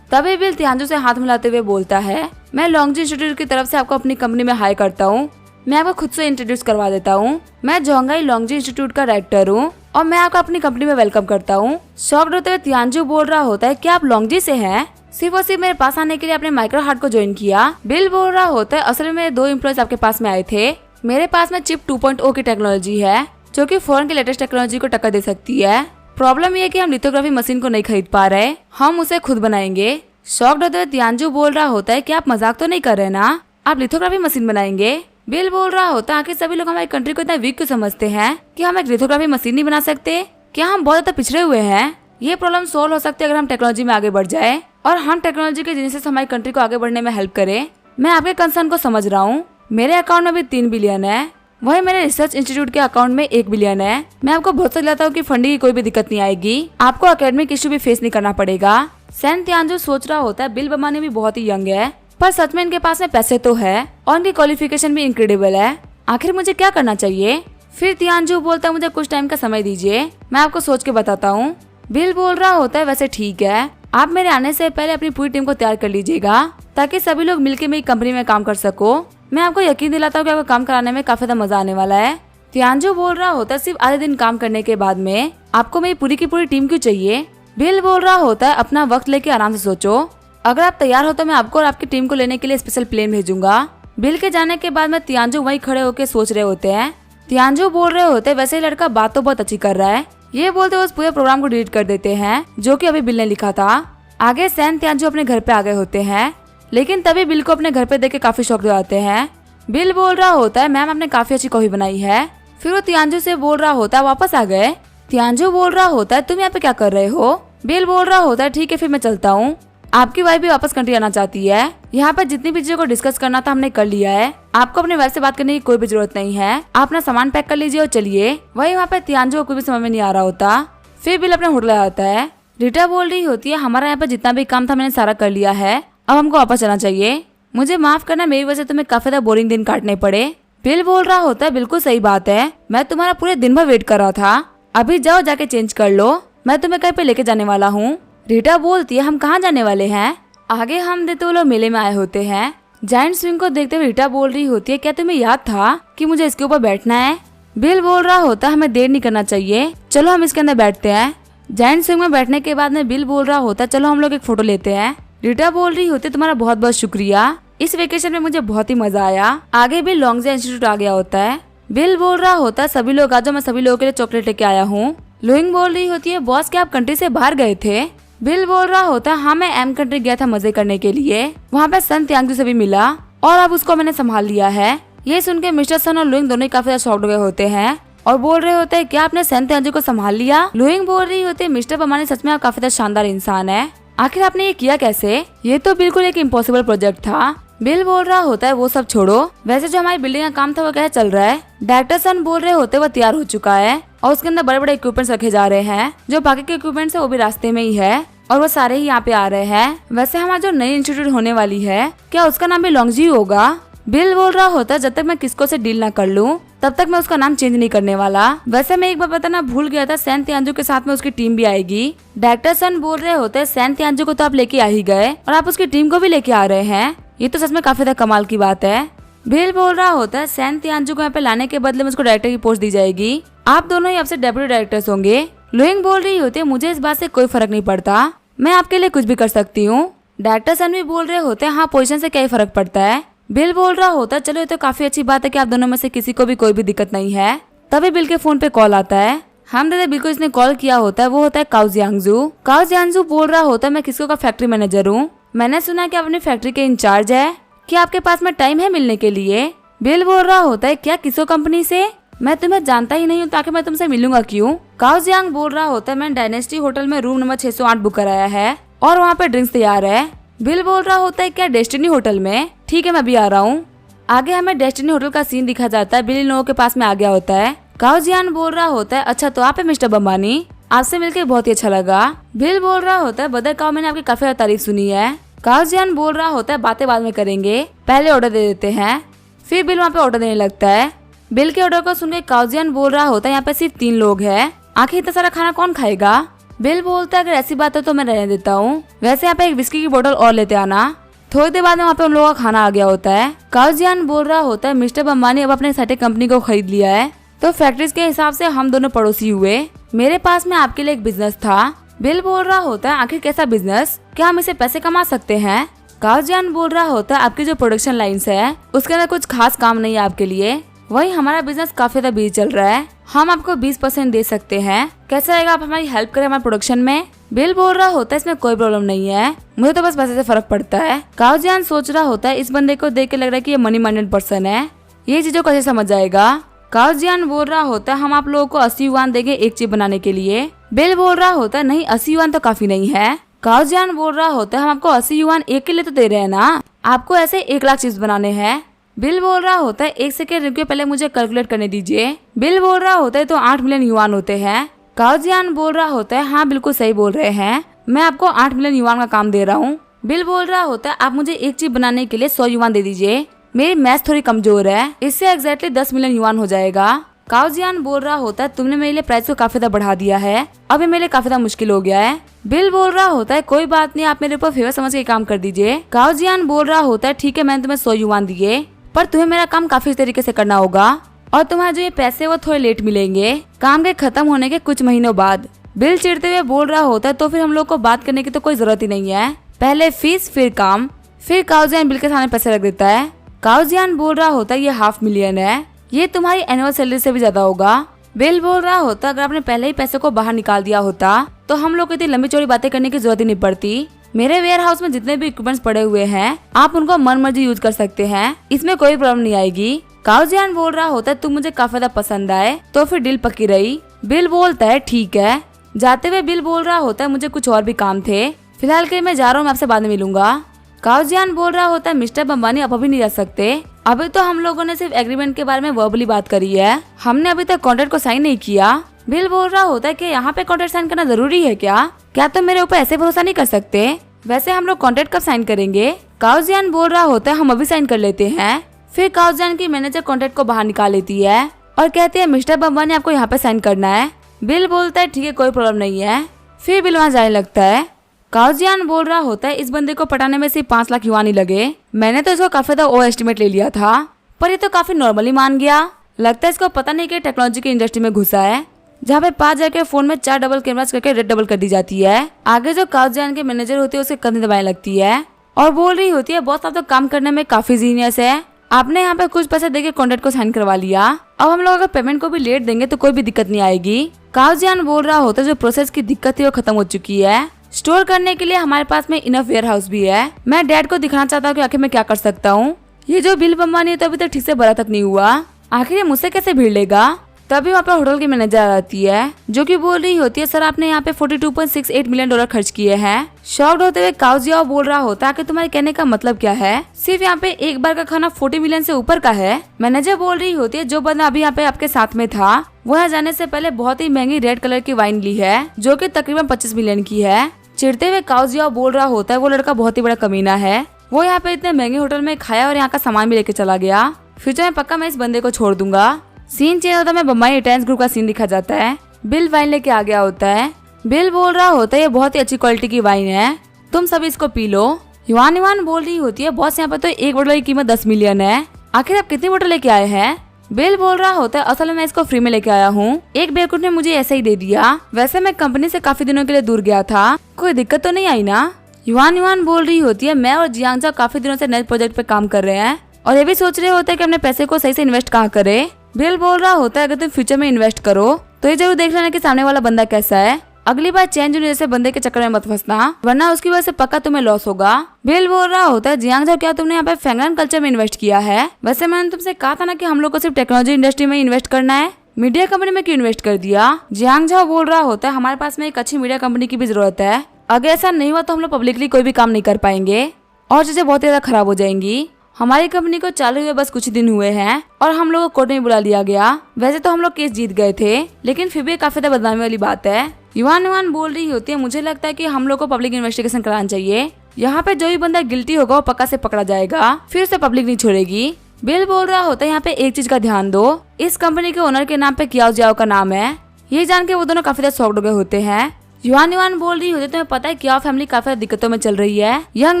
तभी बिल तियानजू से हाथ मिलाते हुए बोलता है, मैं लॉन्गजी इंस्टीट्यूट की तरफ से आपको अपनी कंपनी में हायर करता हूँ, मैं आपको खुद से इंट्रोड्यूस करवा देता हूँ। मैं जोंगाई लॉन्गजी इंस्टीट्यूट का डायरेक्टर हूँ और मैं आपको अपनी कंपनी में वेलकम करता हूँ। शॉक्ड होते हुए तियानजू बोल रहा होता है, क्या आप लॉन्गजी से हैं? सिर्फ और सिर्फ मेरे पास आने के लिए आपने माइक्रो हार्ट को ज्वाइन किया? बिल बोल रहा होता है, असल में मेरे 2 एम्प्लॉयज आपके पास में आए थे। मेरे पास में चिप 2.0 की टेक्नोलॉजी है जो कि फॉरेन की लेटेस्ट टेक्नोलॉजी को टक्कर दे सकती है। प्रॉब्लम ये है कि हम लिथोग्राफी मशीन को नहीं खरीद पा रहे, हम उसे खुद बनाएंगे। शॉक्ड होते हुए तियानजू बोल रहा होता है, क्या आप मजाक तो नहीं कर रहे ना, आप लिथोग्राफी मशीन बनाएंगे? बिल बोल रहा होता है, आखिर सभी लोग हमारी कंट्री को इतना वीक क्यों समझते हैं कि हम एक लिथोग्राफी मशीन नहीं बना सकते? क्या हम बहुत ज्यादा पिछड़े हुए हैं? ये प्रॉब्लम सोल्व हो सकती है अगर हम टेक्नोलॉजी में आगे बढ़ जाए और हम टेक्नोलॉजी के जिनसे हमारी कंट्री को आगे बढ़ने में हेल्प करें। मैं आपके कंसर्न को समझ रहा हूँ, मेरे अकाउंट में भी 3 बिलियन है, वही मेरे रिसर्च इंस्टीट्यूट के अकाउंट में 1 बिलियन है। मैं आपको भरोसा दिलाता हूँ कि फंडिंग की कोई भी दिक्कत नहीं आएगी, आपको एकेडमिक इशू भी फेस नहीं करना पड़ेगा। सैन तियानजू सोच रहा होता है, बिल बमानी भी बहुत ही यंग है, पर सच में इनके पास में पैसे तो है और इनकी क्वालिफिकेशन भी इनक्रेडिबल है, आखिर मुझे क्या करना चाहिए? फिर तियानजू बोलता है, मुझे कुछ टाइम का समय दीजिए, मैं आपको सोच के बताता हूँ। बिल बोल रहा होता है, वैसे ठीक है, आप मेरे आने से पहले अपनी पूरी टीम को तैयार कर लीजिएगा ताकि सभी लोग मिलकर मेरी कंपनी में काम कर सको। मैं आपको यकीन दिलाता हूँ कि आपको काम कराने में काफी ज्यादा मजा आने वाला है। तियानजू बोल रहा होता है, सिर्फ आधे दिन काम करने के बाद में आपको मेरी पूरी की पूरी टीम क्यों चाहिए? बिल बोल रहा होता है, अपना वक्त लेके आराम से सोचो, अगर आप तैयार हो तो मैं आपको और आपकी टीम को लेने के लिए स्पेशल प्लेन भेजूंगा। बिल के जाने के बाद में तियानजू वहीं खड़े होकर सोच रहे होते हैं। तियानजू बोल रहे होते हैं, वैसे ही लड़का बात तो बहुत अच्छी कर रहा है, ये बोलते हुए उस पूरे प्रोग्राम को डिलीट कर देते हैं जो कि अभी बिल ने लिखा था। आगे सैन तियानजू अपने घर पे आ गए होते हैं, लेकिन तभी बिल को अपने घर पे देख के काफी शॉक हो जाते हैं। बिल बोल रहा होता है, मैम आपने काफी अच्छी कॉफी बनाई है। फिर वो तियानजू से बोल रहा होता है, वापस आ गए? तियानजू बोल रहा होता है, तुम यहाँ पे क्या कर रहे हो? बिल बोल रहा होता है, ठीक है फिर मैं चलता हूँ, आपकी वाइफ भी वापस कंट्री आना चाहती है, यहाँ पर जितनी भी चीजों को डिस्कस करना था हमने कर लिया है, आपको अपने वाइफ से बात करने की कोई भी जरूरत नहीं है, आप अपना सामान पैक कर लीजिए और चलिए। वही वहाँ पे तियानजू को कोई भी समझ में नहीं आ रहा होता। फिर बिल अपने होटल आता है। रीटा बोल रही होती है, हमारा यहाँ पर जितना भी काम था मैंने सारा कर लिया है, अब हमको वापस चलना चाहिए, मुझे माफ करना, मेरी वजह से तुम्हें काफी ज्यादा बोरिंग दिन काटने पड़े। बिल बोल रहा होता है, बिल्कुल सही बात है, मैं तुम्हारा पूरे दिन भर वेट कर रहा था, अभी जाओ जाके चेंज कर लो, मैं तुम्हें कहीं पे लेके जाने वाला हूँ। रीटा बोलती है, हम कहाँ जाने वाले हैं? आगे हम देते लोग मेले में आए होते हैं। जायंट स्विंग को देखते हुए रीटा बोल रही होती है, क्या तुम्हें याद था कि मुझे इसके ऊपर बैठना है? बिल बोल रहा होता है, हमें देर नहीं करना चाहिए, चलो हम इसके अंदर बैठते हैं। जायंट स्विंग में बैठने के बाद में बिल बोल रहा होता है, चलो हम लोग एक फोटो लेते हैं। रीटा बोल रही होती है, तुम्हारा बहुत बहुत शुक्रिया, इस वेकेशन में मुझे बहुत ही मजा आया। आगे भी लॉन्गजी इंस्टीट्यूट आ गया होता है। बिल बोल रहा होता है, सभी लोग आ जाओ, मैं सभी लोगों के लिए चॉकलेट लेके आया हूँ। लुइंग बोल रही होती है बॉस क्या आप कंट्री से बाहर गए थे। बिल बोल रहा होता है हाँ मैं एम कंट्री गया था मजे करने के लिए, वहाँ पे सन त्यांगजू से भी मिला और अब उसको मैंने संभाल लिया है। ये सुन के मिस्टर सन और लुइंग दोनों ही काफी ज्यादा शॉक्ड हो गए होते हैं और बोल रहे होते हैं क्या आपने सन त्यांगजू को संभाल लिया। लुइंग बोल रही होती है मिस्टर बमानी सच में आप काफी ज्यादा शानदार इंसान है, आखिर आपने ये किया कैसे, ये तो बिल्कुल एक इम्पॉसिबल प्रोजेक्ट था। बिल बोल रहा होता है वो सब छोड़ो, वैसे जो हमारी बिल्डिंग का काम था वो क्या चल रहा है। डायरेक्टर सन बोल रहे होते वो तैयार हो चुका है और उसके अंदर बड़े बड़े इक्विपमेंट्स रखे जा रहे हैं, जो बाकी के इक्विपमेंट्स है वो भी रास्ते में ही है और वो सारे ही यहाँ पे आ रहे हैं। वैसे हमारा जो नई इंस्टीट्यूट होने वाली है क्या उसका नाम भी लॉन्गजी होगा। बिल बोल रहा होता है जब तक मैं किसको से डील ना कर लूं तब तक मैं उसका नाम चेंज नहीं करने वाला। वैसे मैं एक बार बताना भूल गया था, सैन त्यांजू के साथ में उसकी टीम भी आएगी। डायरेक्टर सन बोल रहे होते हैं सैन त्यांजू को तो आप लेके आ ही गए और आप उसकी टीम को भी लेके आ रहे हैं, ये तो सच में काफी ज्यादा कमाल की बात है। बिल बोल रहा होता है सैन त्यांजू को यहाँ पे लाने के बदले में उसको डायरेक्टर की पोस्ट दी जाएगी, आप दोनों ही आपसे डेप्यूटी डायरेक्टर्स होंगे। लुइंग बोल रही होती है मुझे इस बात से कोई फर्क नहीं पड़ता, मैं आपके लिए कुछ भी कर सकती हूँ। डायरेक्टर सन भी बोल रहे होते हैं हाँ पोजीशन से क्या ही फर्क पड़ता है। बिल बोल रहा होता है चलो ये तो काफी अच्छी बात है कि आप दोनों में से किसी को भी कोई भी दिक्कत नहीं है। तभी बिल के फोन पे कॉल आता है, हम दादा बिल को इसने कॉल किया होता है, वो होता है काओ जियांगजू। काओ जियांगजू बोल रहा होता है मैं किसको का फैक्ट्री मैनेजर हूँ, मैंने सुना कि आप अपनी फैक्ट्री के इंचार्ज है, क्या आपके पास में टाइम है मिलने के लिए। बिल बोल रहा होता है क्या किसो कंपनी से, मैं तुम्हें जानता ही नहीं हूँ ताकि मैं तुमसे मिलूंगा क्यों। काओ जियांग बोल रहा होता है मैंने डायनेस्टी होटल में रूम नंबर 608 बुक कराया है और वहाँ पे ड्रिंक्स तैयार है। बिल बोल रहा होता है क्या डेस्टिनी होटल में, ठीक है मैं भी आ रहा हूँ। आगे हमें डेस्टिनी होटल का सीन दिखा जाता है, बिल इन लोगों के पास में आ गया होता है। काओ जियान बोल रहा होता है अच्छा तो आप है मिस्टर बम्बानी, आपसे मिलकर बहुत ही अच्छा लगा। बिल बोल रहा होता है बदर काओ मैंने आपकी काफी ज्यादा तारीफ सुनी है। काओ जियान बोल रहा होता है बातें बाद में करेंगे, पहले ऑर्डर दे देते हैं। फिर बिल वहाँ पे ऑर्डर देने लगता है। बिल के ऑर्डर को सुनकर काओ जियान बोल रहा होता है यहाँ पे सिर्फ 3 लोग हैं, आखिर इतना सारा खाना कौन खाएगा। बिल बोलता है अगर ऐसी बात है तो मैं रहने देता हूँ, वैसे यहाँ पे एक विस्की की बोतल और लेते आना। थोड़ी देर बाद में वहाँ पे उन लोगों का खाना आ गया होता है। काओ जियान बोल रहा होता है मिस्टर बम्बानी अब अपने साइटे कंपनी को खरीद लिया है तो फैक्ट्रीज के हिसाब से हम दोनों पड़ोसी हुए, मेरे पास में आपके लिए एक बिजनेस था। बिल बोल रहा होता है आखिर कैसा बिजनेस, क्या हम इसे पैसे कमा सकते हैं। काओ जियान बोल रहा होता है आपकी जो प्रोडक्शन लाइन्स है उसके अंदर कुछ खास काम नहीं है आपके लिए, वही हमारा बिजनेस काफी ज्यादा बिजी चल रहा है, हम आपको 20% दे सकते हैं, कैसा रहेगा आप हमारी हेल्प करें हमारे प्रोडक्शन में। बिल बोल रहा होता है इसमें कोई प्रॉब्लम नहीं है, मुझे तो बस पैसे से फर्क पड़ता है। काओ जियान सोच रहा होता है इस बंदे को देख के लग रहा है कि ये मनी माइंडेड पर्सन है, ये चीजों को कैसे समझ जाएगा। काओ जियान बोल रहा होता है हम आप लोगों को 80 युआन देंगे एक चिप बनाने के लिए। बिल बोल रहा होता है नहीं 80 युआन तो काफी नहीं है। काओ जियान बोल रहा होता है हम आपको 80 युआन एक के लिए तो दे रहे हैं ना, आपको ऐसे 1 लाख चिप्स बनाने हैं। बिल बोल रहा होता है 1 सेकेंड रुकिए पहले मुझे कैलकुलेट करने दीजिए। बिल बोल रहा होता है तो 8 मिलियन युआन होते हैं। काओ जियान बोल रहा होता है हाँ बिल्कुल सही बोल रहे हैं, मैं आपको 8 मिलियन युआन का काम दे रहा हूँ। बिल बोल रहा होता है आप मुझे एक चिप बनाने के लिए 100 युआन दे दीजिए, मेरी मैथ थोड़ी कमजोर है, इससे एग्जैक्टली 10 मिलियन युआन हो जाएगा। काओ जियान बोल रहा होता है तुमने मेरे लिए प्राइस को काफी ज्यादा बढ़ा दिया है, अब ये मेरे लिए काफी ज्यादा मुश्किल हो गया है। बिल बोल रहा होता है कोई बात नहीं आप मेरे ऊपर फेवर समझ के काम कर दीजिए। काओ जियान बोल रहा होता है ठीक है मैंने तुम्हें 100 युआन दिए पर तुम्हें मेरा काम काफी तरीके से करना होगा और तुम्हारे जो ये पैसे वो थोड़े लेट मिलेंगे, काम के खत्म होने के कुछ महीनों बाद। बिल चिढ़ते हुए बोल रहा होता है तो फिर हम लोग को बात करने की तो कोई जरूरत ही नहीं है, पहले फीस फिर काम। फिर काओ जियान बिल के सामने पैसे रख देता है। काओ जियान बोल रहा होता है ये 500 मिलियन है, ये तुम्हारी एनुअल सैलरी से भी ज्यादा होगा। बिल बोल रहा होता अगर आपने पहले ही पैसे को बाहर निकाल दिया होता तो हम लोग को इतनी लंबी चौड़ी बातें करने की जरूरत ही नहीं पड़ती, मेरे वेयर हाउस में जितने भी इक्विपमेंट्स पड़े हुए हैं आप उनको मन मर्जी यूज कर सकते हैं, इसमें कोई प्रॉब्लम नहीं आएगी। काओ जियान बोल रहा होता है तुम मुझे काफी ज्यादा पसंद आए तो फिर डील पक्की रही। बिल बोलता है ठीक है। जाते हुए बिल बोल रहा होता है मुझे कुछ और भी काम थे, फिलहाल के मैं जा रहा हूँ, मैं आपसे बाद में मिलूंगा। काओ जियान बोल रहा होता है मिस्टर बम्बानी अब अभी नहीं जा सकते, अभी तो हम लोगों ने सिर्फ एग्रीमेंट के बारे में वर्बली बात करी है, हमने अभी तक कॉन्ट्रैक्ट को साइन नहीं किया। बिल बोल रहा होता है कि यहाँ पे कॉन्ट्रैक्ट साइन करना जरूरी है क्या तुम मेरे ऊपर ऐसे भरोसा नहीं कर सकते, वैसे हम लोग कॉन्ट्रैक्ट कब साइन करेंगे। काओ जियान बोल रहा होता है हम अभी साइन कर लेते हैं। फिर काओ जियान की मैनेजर कॉन्ट्रैक्ट को बाहर निकाल लेती है और कहती है मिस्टर बम्बानी आपको यहाँ पे साइन करना है। बिल बोलता है ठीक है कोई प्रॉब्लम नहीं है। फिर बिल वहाँ जाने लगता है। काओ जियान बोल रहा होता है इस बंदे को पटाने में सिर्फ 5 लाख युआन ही लगे, मैंने तो इसको काफी ज्यादा ओवर एस्टिमेट ले लिया था पर ये तो काफी नॉर्मली मान गया, लगता है इसको पता नहीं कि टेक्नोलॉजी की इंडस्ट्री में घुसा है जहाँ पे 5 जगह के फोन में 4 डबल कैमरास करके रेड डबल कर दी जाती है। आगे जो काओ जियान के मैनेजर होती है उसे कंधे दबाने लगती है और बोल रही होती है बॉस आप तो काम करने में काफी जीनियस है, आपने यहाँ पे कुछ पैसे देके कॉन्ट्रैक्ट को साइन करवा लिया, अब हम लोग अगर पेमेंट को भी लेट देंगे तो कोई भी दिक्कत नहीं आएगी। काओ जियान बोल रहा होता जो प्रोसेस की दिक्कत थी वो खत्म हो चुकी है। स्टोर करने के लिए हमारे पास में इनफ वेयर हाउस भी है। मैं डैड को दिखाना चाहता हूँ कि आखिर मैं क्या कर सकता हूँ। ये जो बिल अंबानी है तो अभी तक ठीक से भरा तक नहीं हुआ, आखिर ये मुझसे कैसे भीड़ लेगा। तभी वहाँ पे होटल की मैनेजर आती है जो कि बोल रही होती है सर आपने यहाँ पे $42.68 मिलियन खर्च किए हैं। शॉक्ड होते हुए काओ जियाओ बोल रहा होता है कि तुम्हारे कहने का मतलब क्या है, सिर्फ यहाँ पे एक बार का खाना 40 मिलियन से ऊपर का है। मैनेजर बोल रही होती है जो बंदा अभी यहाँ पे आपके साथ में था वो यहाँ जाने से पहले बहुत ही महंगी रेड कलर की वाइन ली है जो की तकरीबन 25 मिलियन की है। चिढ़ते हुए काओ जियाओ बोल रहा होता है वो लड़का बहुत ही बड़ा कमीना है, वो यहाँ पे इतने महंगे होटल में खाया और यहाँ का सामान भी लेके चला गया। फ्यूचर में पक्का मैं इस बंदे को छोड़ दूंगा। सीन चेंज होता है, मैं बम्बई रिटायर्स ग्रुप का सीन दिखा जाता है। बिल वाइन लेके आ गया होता है। बिल बोल रहा होता है ये बहुत ही अच्छी क्वालिटी की वाइन है, तुम सब इसको पी लो। युवान युवान बोल रही होती है बॉस यहाँ पे तो एक बोतल की कीमत 10 मिलियन है, आखिर आप कितनी बोतल लेके आए हैं। बिल बोल रहा होता है असल में मैं इसको फ्री में लेके आया हूँ, एक बेवकूफ ने मुझे ऐसे ही दे दिया, वैसे मैं कंपनी से काफी दिनों के लिए दूर गया था, कोई दिक्कत तो नहीं आई ना। युवान युवान बोल रही होती है मैं और जियांगजा काफी दिनों से नए प्रोजेक्ट पे काम कर रहे हैं और ये भी सोच रहे होते हैं कि अपने पैसे को सही से इन्वेस्ट कहाँ करे। बिल बोल रहा होता है अगर तुम फ्यूचर में इन्वेस्ट करो तो ये जरूर देख लेना कि सामने वाला बंदा कैसा है, अगली बार चेंज होने जैसे बंदे के चक्कर में मत फंसना वरना उसकी वजह से पक्का तुम्हें लॉस होगा। बिल बोल रहा होता है जियांगजा क्या तुमने यहाँ पे फैंगन कल्चर में इन्वेस्ट किया है, वैसे मैंने तुमसे कहा था ना कि हम लोग को सिर्फ टेक्नोलॉजी इंडस्ट्री में इन्वेस्ट करना है, मीडिया कंपनी में क्यों इन्वेस्ट कर दिया। जियांगजा बोल रहा होता है हमारे पास में एक अच्छी मीडिया कंपनी की भी जरूरत है, अगर ऐसा नहीं हुआ तो हम लोग पब्लिकली कोई भी काम नहीं कर पाएंगे और चीजें बहुत ज्यादा खराब हो जाएंगी। हमारी कंपनी को चालू हुए बस कुछ दिन हुए हैं और हम लोगों को कोर्ट में बुला लिया गया, वैसे तो हम लोग केस जीत गए थे लेकिन फिर भी काफी ज्यादा बदनामी वाली बात है। युवान युवान बोल रही होती है मुझे लगता है कि हम लोग को पब्लिक इन्वेस्टिगेशन कराना चाहिए, यहाँ पे जो भी बंदा गिल्टी होगा वो पक्का से पकड़ा जाएगा, फिर उसे पब्लिक नहीं छोड़ेगी। बिल बोल रहा होता है यहाँ पे एक चीज का ध्यान दो, इस कंपनी के ओनर के नाम पे कियाओ जियाओ का नाम है, ये जान के वो दोनों काफी ज्यादा शॉक्ड हो गए होते हैं। युवान युवान बोल रही होती है तुम्हें पता है कियाओ फैमिली काफी दिक्कतों में चल रही है, यंग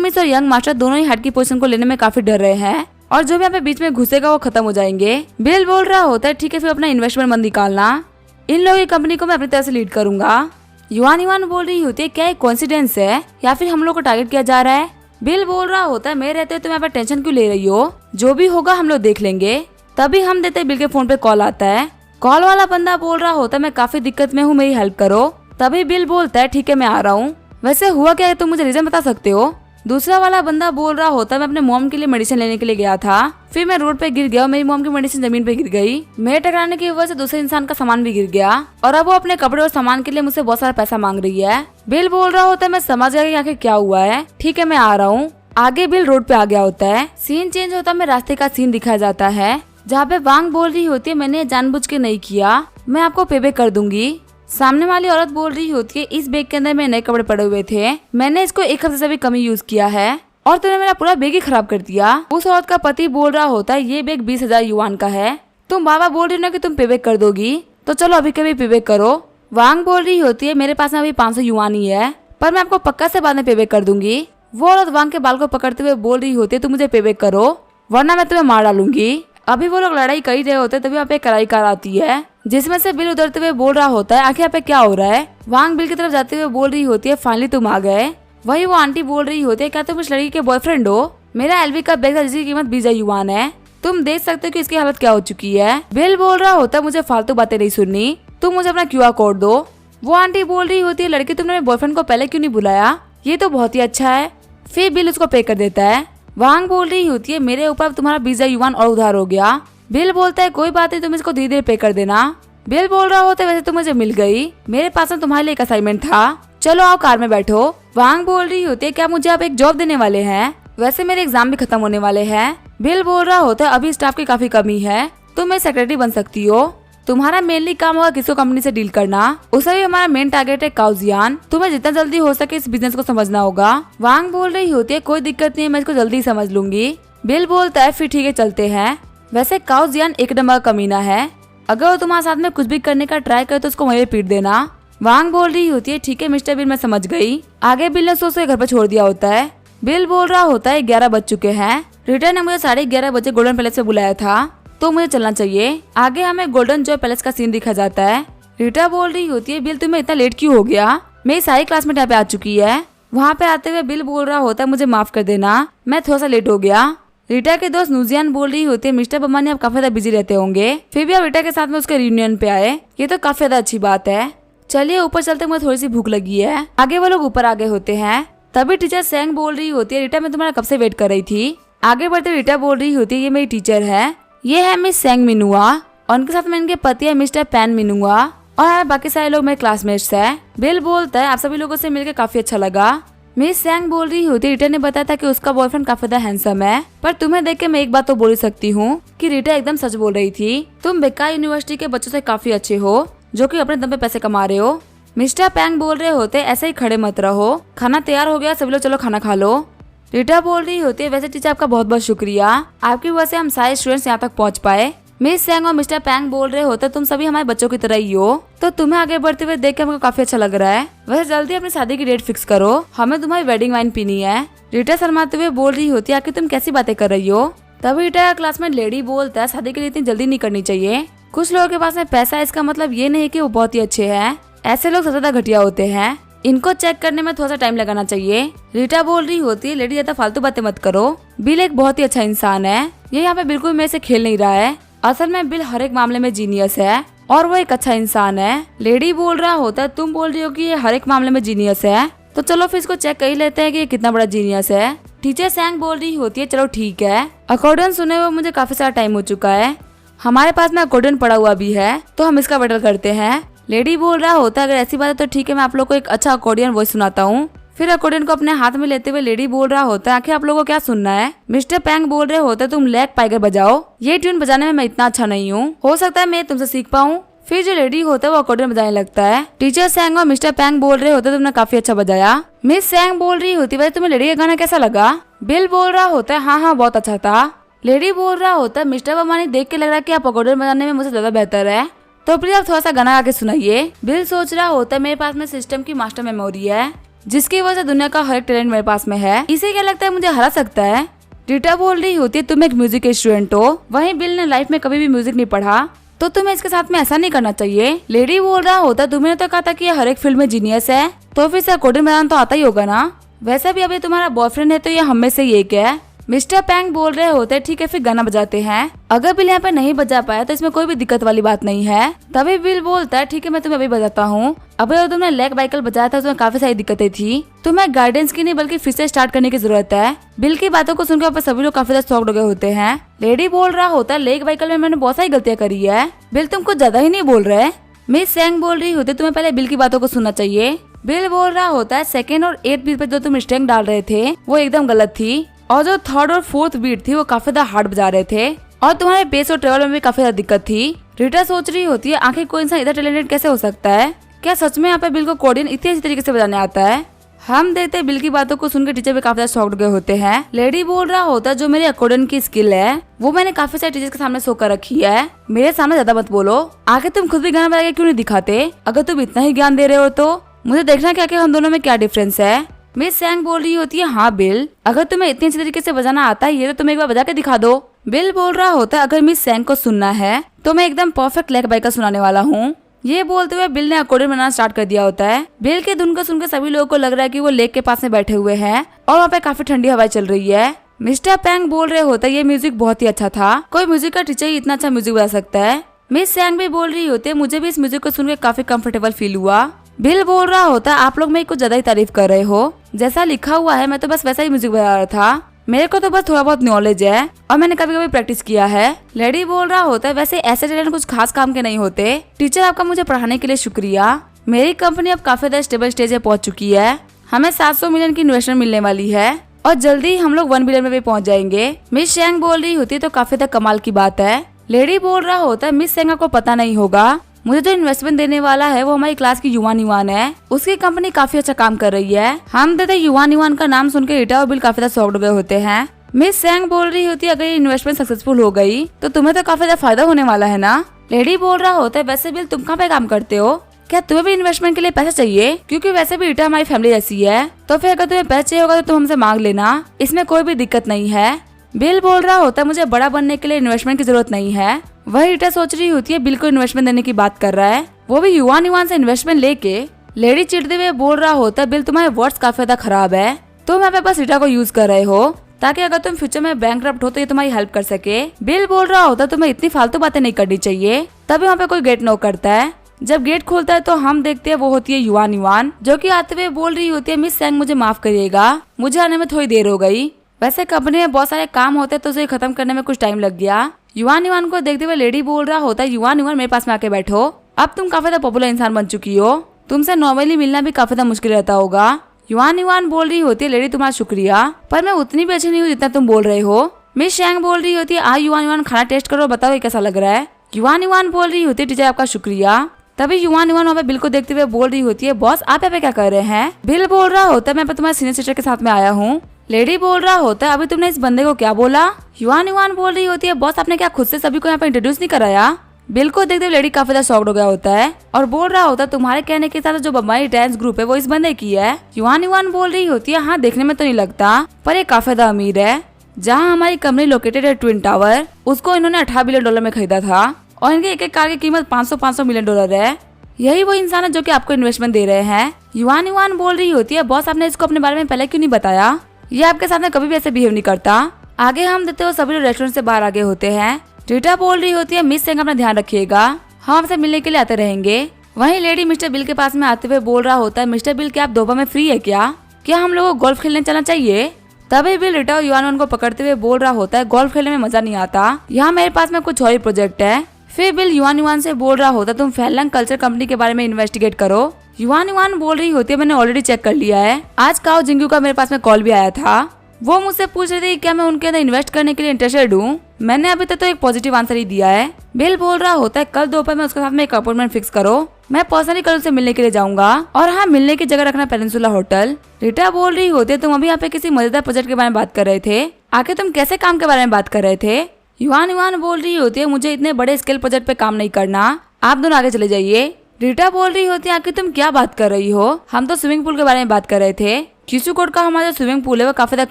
मिस और यंग मास्टर दोनों ही हेड की पोजीशन को लेने में काफी डर रहे हैं और जो भी यहाँ पे बीच में घुसेगा वो खत्म हो जाएंगे। बिल बोल रहा होता है ठीक है फिर अपना इन्वेस्टमेंट मत निकालना, इन लोगों की कंपनी को मैं अपनी तरह से लीड करूंगा। युवान युवान बोल रही होती है क्या एक कोइंसिडेंस है या फिर हम लोग को टारगेट किया जा रहा है। बिल बोल रहा होता है मेरे रहते तुम यहाँ पे टेंशन क्यों ले रही हो, जो भी होगा हम लोग देख लेंगे। तभी हम देते बिल के फोन पे कॉल आता है, कॉल वाला बंदा बोल रहा होता है मैं काफी दिक्कत में हूँ मेरी हेल्प करो। तभी बिल बोलता है ठीक है मैं आ रहा हूँ, वैसे हुआ क्या है तुम मुझे रीजन बता सकते हो। दूसरा वाला बंदा बोल रहा होता है मैं अपने मॉम के लिए मेडिसिन लेने के लिए गया था, फिर मैं रोड पे गिर गया और मेरी मॉम की मेडिसिन जमीन पे गिर गई, मेरे टकराने की वजह से दूसरे इंसान का सामान भी गिर गया और अब वो अपने कपड़े और सामान के लिए मुझसे बहुत सारा पैसा मांग रही है। बिल बोल रहा होता है मैं समझ गया कि आखिर क्या हुआ है, ठीक है मैं आ रहा हूँ। आगे बिल रोड पे आ गया होता है, सीन चेंज होता है, रास्ते का सीन दिखाया जाता है जहाँ पे वांग बोल रही होती है मैंने जानबूझ के नहीं किया, मैं आपको पेबैक कर दूंगी। सामने वाली औरत बोल रही होती है इस बैग के अंदर मेरे नए कपड़े पड़े हुए थे, मैंने इसको एक हफ्ते से भी कम यूज किया है और तूने मेरा पूरा बैग ही खराब कर दिया। उस औरत का पति बोल रहा होता है ये बैग 20,000 युवान का है, तुम बाबा बोल रही हो ना कि तुम पेबैक कर दोगी तो चलो अभी कभी पेबैक करो। वांग बोल रही होती है मेरे पास में अभी 500 युवान ही है पर मैं आपको पक्का से बाद में पेबैक कर दूंगी। वो औरत वांग के बाल को पकड़ते हुए बोल रही होती है तुम मुझे पेबैक करो वरना मैं तुम्हें मार डालूंगी। अभी वो लोग लड़ाई कर ही रहे होते तभी वहाँ पे कराई कार आती है जिसमें से बिल उतरते हुए बोल रहा होता है आखिर यहाँ पे क्या हो रहा है। वांग बिल की तरफ जाते हुए बोल रही होती है फाइनली तुम आ गए। वही वो आंटी बोल रही होती है क्या तुम इस लड़की के बॉयफ्रेंड हो, मेरा एलवी का बैग था जिसकी कीमत 20,000 युवान है, तुम देख सकते हो कि इसकी हालत क्या हो चुकी है। बिल बोल रहा होता है मुझे फालतू बातें नहीं सुननी, तुम मुझे अपना QR कोड दो। वो आंटी बोल रही होती है लड़की तुमने मेरे बॉयफ्रेंड को पहले क्यों नहीं बुलाया, ये तो बहुत ही अच्छा है। फिर बिल उसको पे कर देता है। वांग बोल रही होती है मेरे ऊपर तुम्हारा 20,000 युवान और उधार हो गया। बिल बोलता है कोई बात नहीं तुम इसको धीरे धीरे पे कर देना। बिल बोल रहा होता है वैसे तो मुझे मिल गई, मेरे पास में तुम्हारे लिए एक असाइनमेंट था, चलो आओ कार में बैठो। वांग बोल रही होती है क्या मुझे आप एक जॉब देने वाले हैं, वैसे मेरे एग्जाम भी खत्म होने वाले हैं। बिल बोल रहा होता है अभी स्टाफ की काफी कमी है, तुम मेरी सेक्रेटरी बन सकती हो, तुम्हारा मेनली काम होगा किसी कंपनी से डील करना, उसे भी हमारा मेन टारगेट है काओ जियान, तुम्हें जितना जल्दी हो सके इस बिजनेस को समझना होगा। वांग बोल रही होती है कोई दिक्कत नहीं है मैं इसको जल्दी समझ लूंगी। बिल बोलता है फिर ठीक है चलते हैं, वैसे काओ जियान एक नंबर का कमीना है, अगर वो तुम्हारे साथ में कुछ भी करने का ट्राई करे तो उसको वहीं पीट देना। वांग बोल रही होती है ठीक है मिस्टर बिल मैं समझ गई। आगे बिल ने सोच घर पर छोड़ दिया होता है। बिल बोल रहा होता है 11 बज चुके हैं, रिटा ने मुझे 11:30 बजे गोल्डन पैलेस में बुलाया था तो मुझे चलना चाहिए। आगे हमें गोल्डन जॉय पैलेस का सीन दिखा जाता है। रिटा बोल रही होती है बिल तुम्हें इतना लेट क्यों हो गया, मेरी सारी क्लासमेट यहाँ पे आ चुकी है। वहाँ पे आते हुए बिल बोल रहा होता है मुझे माफ कर देना मैं थोड़ा सा लेट हो गया। रीटा के दोस्त नूजियान बोल रही होती है मिस्टर बमानी आप काफी ज्यादा बिजी रहते होंगे, फिर भी आप रीटा के साथ में उसके रियूनियन पे आए, ये तो काफी ज्यादा अच्छी बात है। चलिए ऊपर चलते, मुझे थोड़ी सी भूख लगी है। आगे वो लोग ऊपर आगे होते हैं। तभी टीचर सेंग बोल रही होती है रीटा मैं तुम्हारा कब से वेट कर रही थी। आगे बढ़ते रीटा बोल रही होती है ये मेरी टीचर है, ये है मिस सेंग मिनुआ और उनके साथ में इनके पति है मिस्टर पैन मिनुआ और बाकी सारे लोग मेरे क्लासमेट्स है। बिल बोलता है आप सभी लोगों से मिलकर काफी अच्छा लगा। मिस सेंग बोल रही होती रीटा ने बताया था कि उसका बॉयफ्रेंड काफी ज्यादा हैंडसम है, पर तुम्हें देख के मैं एक बात तो बोल ही सकती हूँ कि रीटा एकदम सच बोल रही थी। तुम बेकार यूनिवर्सिटी के बच्चों से काफी अच्छे हो जो कि अपने दम पे पैसे कमा रहे हो। मिस्टर पैंग बोल रहे होते ऐसे ही खड़े मत रहो, खाना तैयार हो गया, सभी लोग चलो खाना खा लो। रीटा बोल रही होती है वैसे टीचर आपका बहुत बहुत शुक्रिया, आपकी वजह से हम सारे स्टूडेंट्स यहाँ तक पहुँच पाए। मिस सेंग और मिस्टर पैंग बोल रहे होते तुम सभी हमारे बच्चों की तरह ही हो, तो तुम्हें आगे बढ़ते हुए देख के हमको काफी अच्छा लग रहा है। वैसे जल्दी अपनी शादी की डेट फिक्स करो, हमें तुम्हारी वेडिंग वाइन पीनी है। रीटा शर्माते हुए बोल रही होती है आखिर तुम कैसी बातें कर रही हो। तभी रीटा का क्लासमेट लेडी बोलता है शादी के लिए इतनी जल्दी नहीं करनी चाहिए, कुछ लोगों के पास में पैसा है इसका मतलब ये नहीं कि वो बहुत ही अच्छे हैं, ऐसे लोग सबसे ज्यादा घटिया होते हैं, इनको चेक करने में थोड़ा सा टाइम लगाना चाहिए। रीटा बोल रही होती है लेडी ज्यादा फालतू बातें मत करो, बिल एक बहुत ही अच्छा इंसान है, ये यहाँ पे बिल्कुल मेरे से खेल नहीं रहा है, असल में बिल हर एक मामले में जीनियस है और वो एक अच्छा इंसान है। लेडी बोल रहा होता है तुम बोल रही हो कि ये हर एक मामले में जीनियस है, तो चलो फिर इसको चेक कर ही लेते हैं कि ये कितना बड़ा जीनियस है। टीचर सेंग बोल रही होती है चलो ठीक है, अकॉर्डियन सुने हुए मुझे काफी सारा टाइम हो चुका है, हमारे पास में अकॉर्डियन पड़ा हुआ भी है, तो हम इसका बैटल करते हैं। लेडी बोल रहा होता है अगर ऐसी बात है तो ठीक है, मैं आप लोग को एक अच्छा अकॉर्डियन वॉइस सुनाता हूँ। फिर अकॉर्डियन को अपने हाथ में लेते हुए लेडी बोल रहा होता है आखिर आप लोगों को क्या सुनना है। मिस्टर पैंग बोल रहे होते तुम लेग पाइगर बजाओ, ये ट्यून बजाने में मैं इतना अच्छा नहीं हूँ, हो सकता है मैं तुमसे सीख पाऊँ। फिर जो लेडी होता है वो अकॉर्डियन बजाने लगता है। टीचर सेंग और मिस्टर पैंग बोल रहे होते तुमने काफी अच्छा बजाया। मिस सेंग बोल रही होती वैसे तुम्हें लेडी का गाना कैसा लगा। बिल बोल रहा होता है हाँ बहुत अच्छा था। लेडी बोल रहा होता है मिस्टर बमानी देख के लग रहा है कि आप अकॉर्डियन बजाने में मुझसे ज्यादा बेहतर है, तो प्लीज आप थोड़ा सा गाना गा के सुनाइए। बिल सोच रहा होता है मेरे पास में सिस्टम की मास्टर मेमोरी है, जिसकी वजह से दुनिया का हर एक टैलेंट मेरे पास में है, इसे क्या लगता है मुझे हरा सकता है। रीटा बोल रही होती है तुम एक म्यूजिक के स्टूडेंट हो, वहीं बिल ने लाइफ में कभी भी म्यूजिक नहीं पढ़ा, तो तुम्हें इसके साथ में ऐसा नहीं करना चाहिए। लेडी बोल रहा होता तुमने तो कहा था कि ये हर एक फील्ड में जीनियस है, तो फिर से अकॉर्डियन बजाना तो आता ही होगा ना, वैसे भी अभी तुम्हारा बॉयफ्रेंड है तो ये हम में से एक है। मिस्टर पैंग बोल रहे होते ठीक है फिर गाना बजाते हैं, अगर बिल यहाँ पे नहीं बजा पाया तो इसमें कोई भी दिक्कत वाली बात नहीं है। तभी बिल बोलता है ठीक है मैं तुम्हें अभी बजाता हूँ, अभी तो तुमने लेग बाइकल बजाया था उसमें काफी सारी दिक्कतें थी, तुम्हें गाइडेंस की नहीं बल्कि फिर से स्टार्ट करने की जरूरत है। बिल की बातों को सुनकर सभी लोग काफी ज्यादा शॉक्ड हो गए होते हैं। लेडी बोल रहा होता है लेग बाइकल में मैंने बहुत सारी गलतियां करी है, बिल तुम कुछ ज्यादा ही नहीं बोल रहे। मिस सेंग बोल रही होती तुम्हें पहले बिल की बातों को सुनना चाहिए। बिल बोल रहा होता है सेकंड और 8 बीट पे जो तुम स्ट्रिंग डाल रहे थे वो एकदम गलत थी, और जो थर्ड और फोर्थ बीट थी वो काफी ज्यादा हार्ड बजा रहे थे, और तुम्हारे बेस और ट्रेवल में भी काफी ज्यादा दिक्कत थी। रीटा सोच रही होती है आखिर कोई इंसान इतना टैलेंटेड कैसे हो सकता है, क्या सच में यहाँ पे बिल को कोडियन इतनी अच्छी तरीके से बजाने आता है। हम देखते हैं बिल की बातों को सुनकर टीचर भी काफी ज्यादा शॉक्ड गए होते हैं। लेडी बोल रहा होता है जो मेरे अकॉर्डियन की स्किल है वो मैंने काफी सारे टीचर्स के सामने शो कर रखी है, मेरे सामने ज्यादा मत बोलो, आगे तुम खुद भी गाना बजा के क्यों नहीं दिखाते, अगर तुम इतना ही ज्ञान दे रहे हो तो मुझे देखना क्या कि हम दोनों में क्या डिफरेंस है। मिस सेंग बोल रही होती है हाँ बिल अगर तुम्हें इतनी अच्छी तरीके से बजाना आता है ये तो तुम एक बार बजा के दिखा दो। बिल बोल रहा होता है अगर मिस सेंग को सुनना है तो मैं एकदम परफेक्ट लेग बाइकल सुनाने वाला हूँ। ये बोलते हुए बिल ने अकॉर्डियन बनाना स्टार्ट कर दिया होता है। बिल के धुन को सुनकर सभी लोगों को लग रहा है कि वो लेक के पास में बैठे हुए हैं और वहाँ पे काफी ठंडी हवा चल रही है। मिस्टर पैंग बोल रहे होता है ये म्यूजिक बहुत ही अच्छा था, कोई म्यूजिक का टीचर ही इतना अच्छा म्यूजिक बजा सकता है। मिस सेंग भी बोल रही होती है मुझे भी इस म्यूजिक को सुनकर काफी कंफर्टेबल फील हुआ। बिल बोल रहा होता है आप लोग मेरी कुछ ज्यादा ही तारीफ कर रहे हो, जैसा लिखा हुआ है मैं तो बस वैसा ही म्यूजिक बजा रहा था, मेरे को तो बस थोड़ा बहुत नॉलेज है और मैंने कभी कभी प्रैक्टिस किया है। लेडी बोल रहा होता है वैसे ऐसे टैलेंट कुछ खास काम के नहीं होते, टीचर आपका मुझे पढ़ाने के लिए शुक्रिया, मेरी कंपनी अब काफी ज्यादा स्टेबल स्टेज पे पहुंच चुकी है, हमें 700 मिलियन की इन्वेस्टमेंट मिलने वाली है और जल्दी हम लोग 1 बिलियन में भी पहुंच जाएंगे। मिस सेंग बोल रही होती है तो काफी ज्यादा कमाल की बात है। लेडी बोल रहा होता है मिस सेंग को पता नहीं होगा, मुझे जो इन्वेस्टमेंट देने वाला है वो हमारी क्लास की युवा निवान है, उसकी कंपनी काफी अच्छा काम कर रही है। हम देते युवा निवान का नाम सुनकर रीटा और बिल काफी ज्यादा शॉक्ड गए होते हैं। मिस सेंग बोल रही होती है अगर ये इन्वेस्टमेंट सक्सेसफुल हो गई तो तुम्हें तो काफी ज्यादा फायदा होने वाला है ना। लेडी बोल रहा होता है वैसे बिल तुम कहाँ पे काम करते हो, क्या तुम्हें भी इन्वेस्टमेंट के लिए पैसा चाहिए, क्योंकि वैसे भी रीटा हमारी फैमिली जैसी है, तो फिर अगर तुम्हें पैसा चाहिए होगा तो तुम हमसे मांग लेना, इसमें कोई भी दिक्कत नहीं है। बिल बोल रहा होता है मुझे बड़ा बनने के लिए इन्वेस्टमेंट की जरूरत नहीं है। वही रीटा सोच रही होती है बिल को इन्वेस्टमेंट देने की बात कर रहा है, वो भी युवा निवान से इन्वेस्टमेंट लेके। लेडी चिढ़ते हुए बोल रहा होता है बिल तुम्हारे वर्ड्स काफी ज्यादा खराब है, तुम यहाँ पे बस रीटा को यूज कर रहे हो ताकि अगर तुम फ्यूचर में बैंकरप्ट हो तो ये तुम्हारी हेल्प कर सके। बिल बोल रहा होता तुम्हें इतनी फालतू बातें नहीं करनी चाहिए। तभी वहाँ पे कोई गेट नॉक करता है। जब गेट खुलता है तो हम देखते हैं वो होती है युआन युआन, जो कि आते हुए बोल रही होती है मिस सेंग मुझे माफ करिएगा, मुझे आने में थोड़ी देर हो गई। वैसे कंपनी में बहुत सारे काम होते हैं तो उसे खत्म करने में कुछ टाइम लग गया। युआन युआन को देखते हुए लेडी बोल रहा होता है युआन युआन मेरे पास में आके बैठो, अब तुम काफी ज्यादा पॉपुलर इंसान बन चुकी हो, तुमसे नॉर्मली मिलना भी काफी ज्यादा मुश्किल रहता होगा। युआन युआन बोल रही होती है लेडी तुम्हारा शुक्रिया, पर मैं उतनी भी अच्छी नहीं हूँ जितना तुम बोल रहे हो। मिस शैंग बोल रही होती है आ युआन युआन खाना टेस्ट करो, बताओ ये कैसा लग रहा है। युआन युआन बोल रही होती है टीचर आपका शुक्रिया। तभी युआन युआन वहाँ पे बिल को देखते हुए बोल रही होती है बॉस आप यहाँ पे क्या कर रहे हैं। बिल बोल रहा होता है मैं तुम्हारे सीनियर सिस्टर के साथ में आया हूँ। लेडी बोल रहा होता है अभी तुमने इस बंदे को क्या बोला। युआन युआन बोल रही होती है बॉस आपने क्या खुद से सभी को यहाँ पे इंट्रोड्यूस नहीं कराया। बिल को देखते हुए लेडी काफी ज्यादा शॉक्ड हो गया होता है और बोल रहा होता है तुम्हारे कहने के साथ जो बम्बई डांस ग्रुप है वो इस बंदे की है। युआन युआन बोल रही होती है हाँ देखने में तो नहीं लगता, पर ये काफी ज्यादा अमीर है। जहाँ हमारी कंपनी लोकेटेड है ट्विन टावर, उसको इन्होंने $18 बिलियन में खरीदा था और इनके एक कार की कीमत $500 मिलियन है। यही वो इंसान है जो कि आपको इन्वेस्टमेंट दे रहे हैं। युआन युआन बोल रही होती है बॉस आपने इसको अपने बारे में पहले क्यों नहीं बताया, ये आपके साथ में कभी भी ऐसे बिहेव नहीं करता। आगे हम देखते हो सभी लोग रेस्टोरेंट से बाहर आगे होते हैं। रीटा बोल रही होती है मिस सेंग अपना ध्यान रखिएगा, हम आपसे मिलने के लिए आते रहेंगे। वहीं लेडी मिस्टर बिल के पास में आते हुए बोल रहा होता है मिस्टर बिल क्या आप दोपहर में फ्री है क्या हम लोगों को गोल्फ खेलने चलना चाहिए। तभी बिल रीटा और युआन को पकड़ते हुए बोल रहा होता है गोल्फ खेलने में मजा नहीं आता, यहाँ मेरे पास में कुछ और ही प्रोजेक्ट है। फिर बिल युआन युआन से बोल रहा होता तुम फैलंग कल्चर कंपनी के बारे में इन्वेस्टिगेट करो। युआन युआन बोल रही होती है मैंने ऑलरेडी चेक कर लिया है, आज काओ जिंगू का मेरे पास में कॉल भी आया था, वो मुझसे पूछ रही थी क्या मैं उनके अंदर इन्वेस्ट करने के लिए इंटरेस्टेड हूँ। मैंने अभी तक तो एक पॉजिटिव आंसर ही दिया है। बिल बोल रहा होता है कल दोपहर में उसके साथ में एक अपॉइंटमेंट फिक्स करो, मैं पर्सनली कल उससे मिलने के लिए जाऊंगा और हाँ मिलने की जगह रखना पेनिनसुला होटल। रीटा बोल रही होती है तुम अभी यहाँ पे किसी मजेदार प्रोजेक्ट के बारे में बात कर रहे थे, आखिर तुम कैसे काम के बारे में बात कर रहे थे। युआन युआन बोल रही होती है मुझे इतने बड़े स्केल प्रोजेक्ट पे काम नहीं करना, आप दोनों आगे चले जाइए। रीटा बोल रही होती है आखिर तुम क्या बात कर रही हो, हम तो स्विमिंग पूल के बारे में बात कर रहे थे, किशुकोट का हमारा स्विमिंग पूल है वो काफी ज्यादा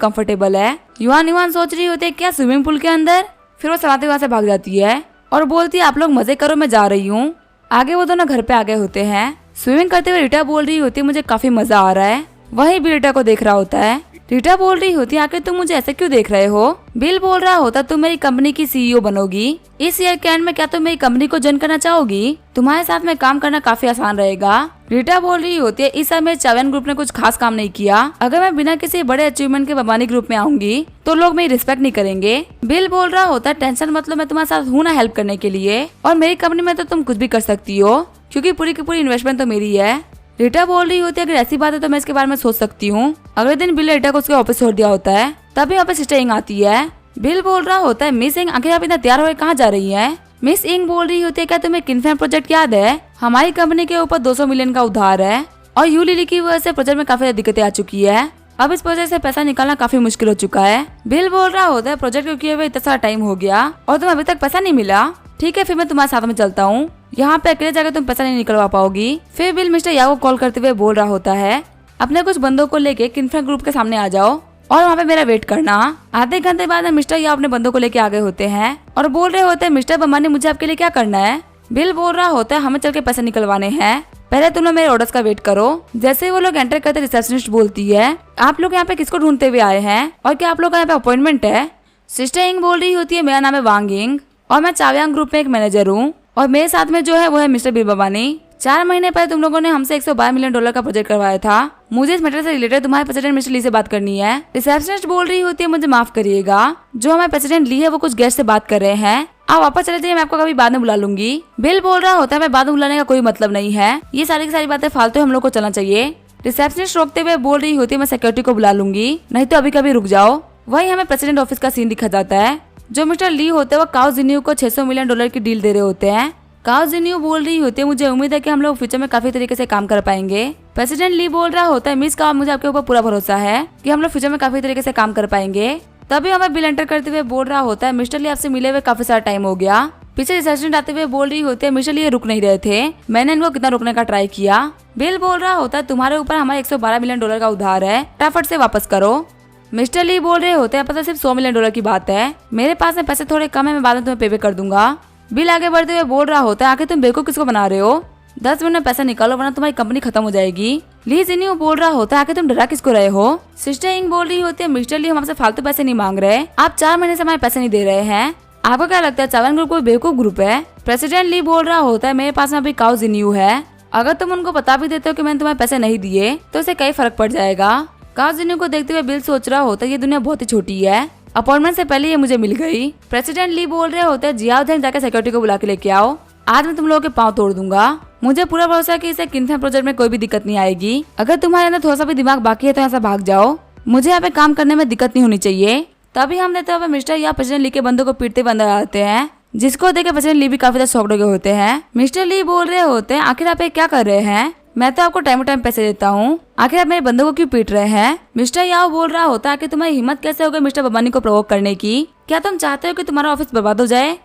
कंफर्टेबल है। युआन युआन सोच रही होती है क्या स्विमिंग पूल के अंदर, फिर वो सलाते वहाँ से भाग जाती है और बोलती है आप लोग मजे करो मैं जा रही हूँ। आगे वो दोनों घर पे आगे होते हैं। स्विमिंग करते हुए रीटा बोल रही होती है मुझे काफी मजा आ रहा है, वही भी रीटा को देख रहा होता है। रीटा बोल रही होती है आखिर तुम मुझे ऐसे क्यों देख रहे हो। बिल बोल रहा होता तुम मेरी कंपनी की सीईओ बनोगी इस ईयर के एंड में, क्या तुम मेरी कंपनी को ज्वाइन करना चाहोगी, तुम्हारे साथ में काम करना काफी आसान रहेगा। रीटा बोल रही होती है इस समय चावन ग्रुप ने कुछ खास काम नहीं किया, अगर मैं बिना किसी बड़े अचीवमेंट के बबानी ग्रुप में आऊंगी तो लोग मेरी रिस्पेक्ट नहीं करेंगे। बिल बोल रहा होता है टेंशन मतलब मैं तुम्हारे साथ हूँ ना हेल्प करने के लिए, और मेरी कंपनी में तो तुम कुछ भी कर सकती हो क्योंकि पूरी की पूरी इन्वेस्टमेंट तो मेरी है। रीटा बोल रही होती है अगर ऐसी बात है तो मैं इसके बारे में सोच सकती हूँ। अगले दिन बिल रीटा को उसके ऑफिस छोड़ दिया होता है, तभी वहाँ पे सिस्टर इंग आती है। बिल बोल रहा होता है मिस इंग आखिर आप इतना तैयार होकर कहाँ जा रही है। मिस इंग बोल रही होती है क्या तुम्हें किनफैम प्रोजेक्ट याद है, हमारी कंपनी के ऊपर 200 मिलियन का उधार है और यू लिली की वजह से प्रोजेक्ट में काफी दिक्कतें आ चुकी है, अब इस प्रोजेक्ट से पैसा निकालना काफी मुश्किल हो चुका है। बिल बोल रहा होता है प्रोजेक्ट को किए हुए इतना सारा टाइम हो गया और तुम्हें अभी तक पैसा नहीं मिला, ठीक है फिर मैं तुम्हारे साथ में चलता हूँ, यहाँ पे अकेले जाकर तुम पैसा नहीं निकलवा पाओगी। फिर बिल मिस्टर याओ को कॉल करते हुए बोल रहा होता है अपने कुछ बंदों को लेके किनफैम ग्रुप के सामने आ जाओ और वहाँ पे मेरा वेट करना। आधे घंटे बाद मिस्टर याओ अपने बंदों को लेके आगे होते हैं और बोल रहे होते हैं मिस्टर बम्बानी मुझे आपके लिए क्या करना है। बिल बोल रहा होता है हमें चल के पैसे निकलवाने हैं, पहले तुम लोग मेरे ऑर्डर्स का वेट करो। जैसे वो लोग एंटर करते रिसेप्शनिस्ट बोलती है आप लोग यहाँ पे किसको ढूंढते हुए आए हैं और क्या आप लोग का यहाँ पे अपॉइंटमेंट है। सिस्टर इंग बोल रही होती है मेरा नाम है वांग इंग और मैं चावयांग ग्रुप में एक मैनेजर हूँ और मेरे साथ में जो है वो है मिस्टर बिल बबानी। 4 महीने पहले तुम लोगों ने हमसे $112 मिलियन का प्रोजेक्ट करवाया था, मुझे इस मैटर से रिलेटेड तुम्हारे प्रेसिडेंट मिस्टर ली से बात करनी है। रिसेप्शनिस्ट बोल रही होती है मुझे माफ करिएगा, जो हमारे प्रेसिडेंट ली है वो कुछ गेस्ट से बात कर रहे हैं, आप वापस चले जाइए मैं आपको कभी बाद में बुला लूंगी। बिल बोल रहा होता है मैं बाद में बुलाने का कोई मतलब नहीं है, ये सारी की सारी बातें फालतू हम लोग को चलना चाहिए। रिसेप्शनिस्ट रोकते हुए बोल रही होती है मैं सिक्योरिटी को बुला लूंगी, नहीं तो अभी कभी रुक जाओ। वही हमें प्रेसिडेंट ऑफिस का सीन दिखा जाता है, जो मिस्टर ली होते हैं वो काओ जिन्यू को $600 मिलियन की डील दे रहे होते हैं। काओ जिन्यू बोल रही होती है मुझे उम्मीद है कि हम लोग फ्यूचर में काफी तरीके से काम कर पाएंगे। प्रेसिडेंट ली बोल रहा होता है मिस काओ मुझे आपके ऊपर पूरा भरोसा है कि हम लोग फ्यूचर में काफी तरीके से काम कर पाएंगे। तभी हमें बिल एंटर करते हुए बोल रहा होता है मिस्टर ली आपसे मिले हुए काफी सारा टाइम हो गया। पीछे रिसेप्शनिस्ट आते हुए बोल रही होती है मिस्टर ली रुक नहीं रहे थे, मैंने इनको कितना रोकने का ट्राई किया। बिल बोल रहा होता है तुम्हारे ऊपर हमारे $112 मिलियन का उधार है, फटाफट से वापस करो। मिस्टर ली बोल रहे होते हैं पता सिर्फ $100 मिलियन की बात है, मेरे पास में पैसे थोड़े कम है, मैं बाद में तुम्हें पे कर दूंगा। बिल आगे बढ़ते हुए बोल रहा होता है आखिर तुम बेवकूफ किसको बना रहे हो, 10 मिनट में पैसा निकालो वरना तुम्हारी कंपनी खत्म हो जाएगी। ली जिन्यू बोल रहा होता है आखिर तुम डरा किसको रहे हो। सिस्टर इंग बोल रही होती है मिस्टर ली हम आपसे फालतू पैसे नहीं मांग रहे, आप 4 महीने से हमारे पैसे नहीं दे रहे हैं। आपको क्या लगता है चावन ग्रुप कोई बेवकूफ ग्रुप है। प्रेसिडेंट ली बोल रहा होता है मेरे पास में अभी काउ जिन्यू है, अगर तुम उनको बता भी देते हो कि मैंने तुम्हें पैसे नहीं दिए तो इससे कई फर्क पड़ जाएगा। काउ जिन्यू को देखते हुए बिल सोच रहा होता है ये दुनिया बहुत ही छोटी है, अपॉइंटमेंट से पहले ये मुझे मिल गई। प्रेसिडेंट ली बोल रहे होते हैं जियाओ जंग जाकर सिक्योरिटी को बुला के लेके आओ, आज मैं तुम लोगों के पाँव तोड़ दूंगा। मुझे पूरा भरोसा है कि इसे किन्फेन प्रोजेक्ट में कोई भी दिक्कत नहीं आएगी। अगर तुम्हारे अंदर थोड़ा सा भी दिमाग बाकी है तो ऐसा भाग जाओ, मुझे यहाँ पे काम करने में दिक्कत नहीं होनी चाहिए। तभी हम देखते हुए मिस्टर या प्रेसिडेंट ली के बंदों को पीटते हुए अंदर आते हैं, जिसको देख प्रेसिडेंट ली भी काफी ज्यादा शॉक्ड हो गए होते हैं। मिस्टर ली बोल रहे होते हैं आखिर आप क्या कर रहे हैं, मैं तो आपको टाइम टाइम पैसे देता हूँ, आखिर आप मेरे बंदों को क्यों पीट रहे हैं। मिस्टर याओ बोल रहा होता है कि तुम्हारी हिम्मत कैसे हो गई मिस्टर बबानी को प्रोवोक करने की, क्या तुम चाहते हो कि तुम्हारा ऑफिस बर्बाद हो जाए।